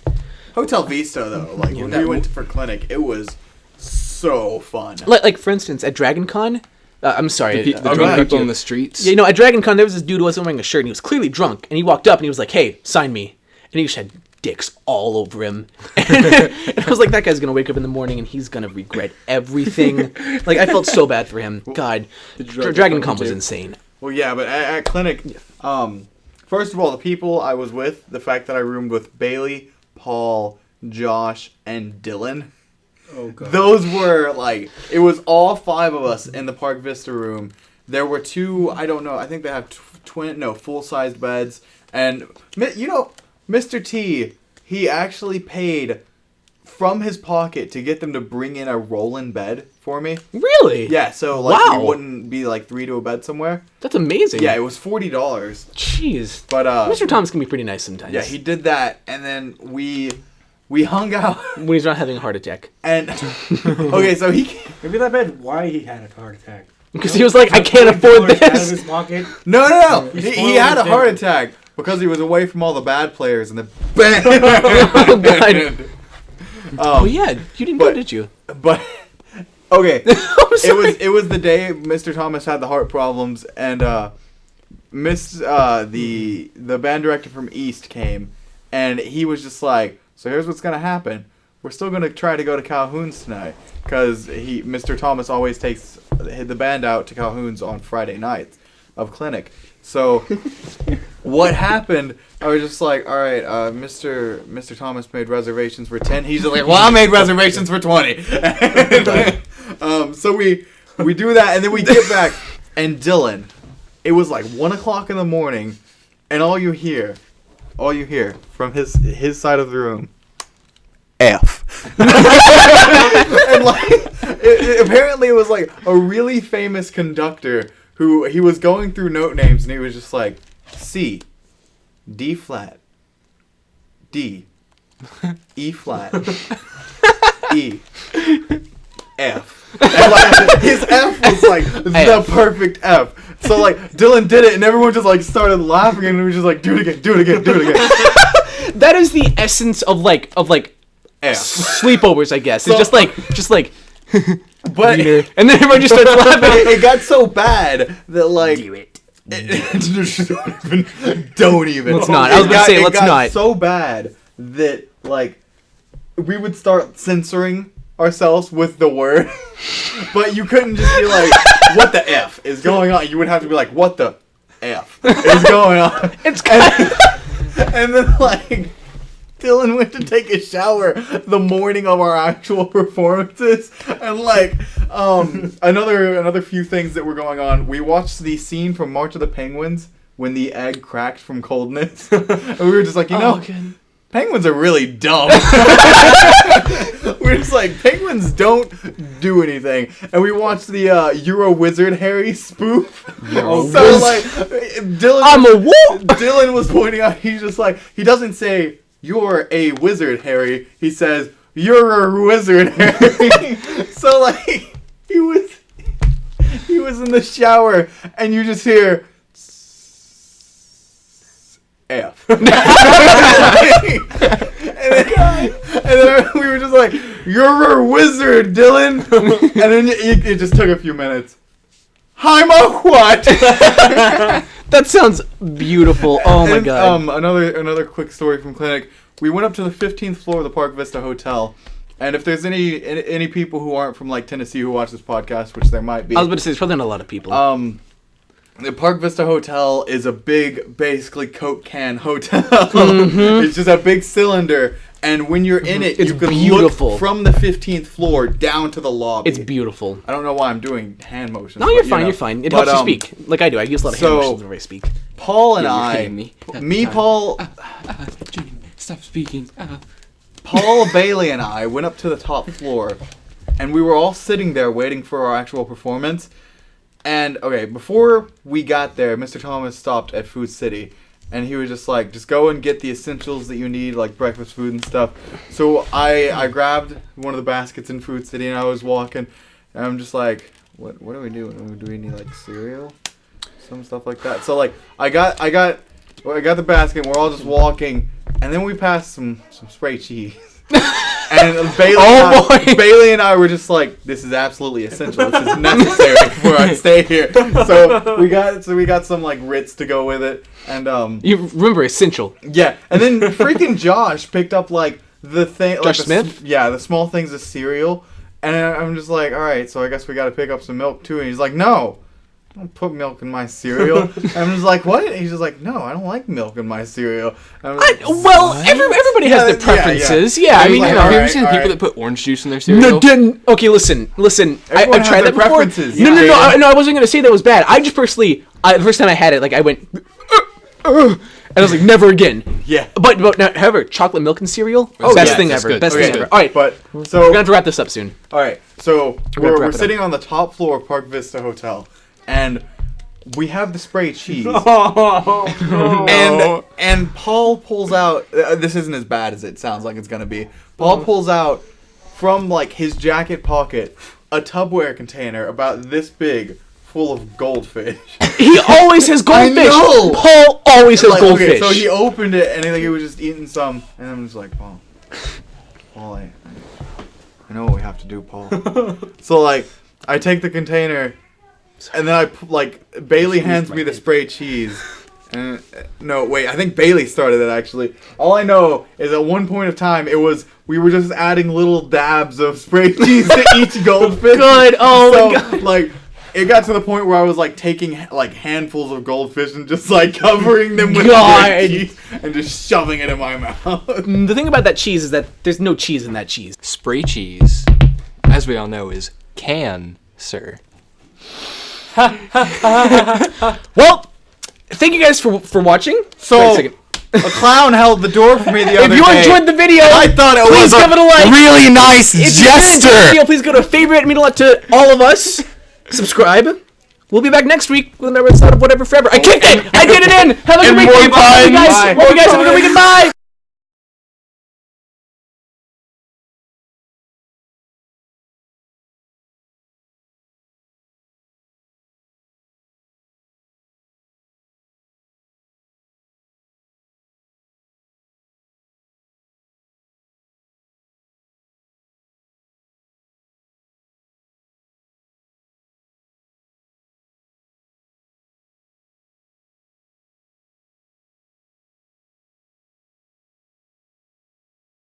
Hotel Vista though, like when we went for clinic, it was so fun. Like for instance, at Dragon Con, I'm sorry. The go drunk ahead. people in the streets. Yeah, at Dragon Con, there was this dude who wasn't wearing a shirt, and he was clearly drunk, and he walked up, and he was like, hey, sign me. And he just had dicks all over him. And I was like, that guy's going to wake up in the morning, and he's going to regret everything. Like, I felt so bad for him. God, Dragon Con was insane. Well, yeah, but at clinic, first of all, the people I was with, the fact that I roomed with Bailey, Paul, Josh, and Dylan. Oh god. Those were like, it was all 5 of us in the Park Vista room. There were 2, I don't know, I think they have full-sized beds. And, Mr. T, he actually paid from his pocket to get them to bring in a roll-in bed for me. Really? Yeah, so like Wow. we wouldn't be like 3 to a bed somewhere. That's amazing. Yeah, it was $40. Jeez. But Mr. Thomas can be pretty nice sometimes. yeah, he did that, and then we hung out, When he's not having a heart attack. and okay, so he Maybe that bed why he had a heart attack. Because he was like, I can't afford $40 Out of this. his pocket. no, He he spoiled had a his heart dinner. attack because he was away from all the bad players and the band. Oh, God. Oh, yeah. You didn't go, but- did you? But okay, I'm sorry. it was the day Mr. Thomas had the heart problems, and the band director from East came, and he was just like, so here's what's gonna happen. We're still gonna try to go to Calhoun's tonight, because Mr. Thomas always takes the band out to Calhoun's on Friday nights of clinic. So what happened? I was just like, all right, Mr. Thomas made reservations for 10. He's just like, well, I made reservations for 20. So we do that, and then we get back, and Dylan, it was like 1 o'clock in the morning, and all you hear from his side of the room, F. And like, apparently it was like a really famous conductor who he was going through note names, and he was just like, C, D flat, D, E flat, E, F. And like, his F was like the perfect F. So like Dylan did it, and everyone just like started laughing, and he was just like, do it again, do it again, do it again. That is the essence of like F. sleepovers, I guess. It's So- just like But and then everyone just starts laughing. it got so bad that like don't even. Let's not. I was gonna say, let's it got not. so bad that like we would start censoring ourselves with the word, but you couldn't just be like, "What the f is going on?" You would have to be like, "What the f is going on?" It's And then like Dylan went to take a shower the morning of our actual performances, and like another few things that were going on. We watched the scene from March of the Penguins when the egg cracked from coldness, and we were just like, penguins are really dumb. We're just like, penguins don't do anything. And we watched the You're a Wizard Harry spoof. So like I'm a wolf. Dylan was pointing out, he's just like, he doesn't say you're a wizard, Harry. He says you're a wizard, Harry. So like he was in the shower, and you just hear F. and then we were just like, you're a wizard, Dylan. And then it just took a few minutes. I'm a what? That sounds beautiful. Oh my And, god. Another quick story from clinic. We went up to the 15th floor of the Park Vista Hotel, And if there's any people who aren't from like Tennessee who watch this podcast, which there might be, I was about to say there's probably not a lot of people. the Park Vista Hotel is a big, basically Coke can hotel. It's just a big cylinder, and when you're in it, It's you can beautiful. look from the 15th floor down to the lobby. It's beautiful. I don't know why I'm doing hand motions. No, but, you're you fine. know. You're fine. It But, helps you speak, like I do. I use a lot of hand so- motions whenever I speak. Paul and Yeah, you're I, kidding me. Paul, Gene, stop speaking. Paul, Bailey, and I went up to the top floor, and we were all sitting there waiting for our actual performance. And, okay, before we got there, Mr. Thomas stopped at Food City, and he was just like, just go and get the essentials that you need, like breakfast food and stuff. So I grabbed one of the baskets in Food City, and I was walking, and I'm just like, what do we do? Do we need, like, cereal? Some stuff like that. So, like, I got the basket, and we're all just walking, and then we passed some spray cheese. And Bailey and I were just like, this is absolutely essential. This is necessary for our stay here. So we got some like Ritz to go with it, and You remember essential. yeah. And then freaking Josh picked up like the thing, like Josh the Smith? the small things of cereal, and I'm just like, all right, so I guess we got to pick up some milk too. And he's like, no. Don't put milk in my cereal. And I'm just like, what? And he's just like, no, I don't like milk in my cereal. And I was like, Everybody has their preferences. Yeah, I He's mean, like, you know. Have you ever alright, seen the people alright. that put orange juice in their No, cereal? didn't. Okay, listen. Everyone I've has tried their that before. preferences. No, Yeah. I wasn't gonna say that was bad. I just personally, the first time I had it, like I went, and I was like, never again. Yeah. But now, however, chocolate milk and cereal, Oh, best yeah, thing that's ever. good. Best Okay, thing ever. All right, But we're so gonna have to wrap this up soon. all right, so gonna we're wrap it up. sitting on the top floor of Park Vista Hotel, and we have the spray cheese. And Paul pulls out. This isn't as bad as it sounds like it's gonna be. Paul pulls out from like his jacket pocket a Tupperware container about this big, full of goldfish. He always has goldfish. know. Paul always has Like, goldfish. okay, so he opened it and he was just eating some, and I'm just like, Paul, I know what we have to do, Paul. So like, I take the container, and then Bailey hands me the spray cheese. And no, wait, I think Bailey started it actually. All I know is at one point of time we were just adding little dabs of spray cheese to each goldfish. Good. Oh So, my god. like, it got to the point where I was like taking like handfuls of goldfish and just like covering them with God. spray cheese and just shoving it in my mouth. The thing about that cheese is that there's no cheese in that cheese. Spray cheese, as we all know, is cancer. Well, thank you guys for watching. Wait a So second. a clown held the door for me the other If you day. enjoyed the video, I thought it please was give it a like. Really nice If you enjoyed the jester. video, please go to favorite. It means a lot to all of us. Subscribe. We'll be back next week with another episode of Whatever Forever. I kicked it. I did it in. Have a good And weekend. more Love you puns. guys. Bye. Love you guys. Have a good weekend. Bye.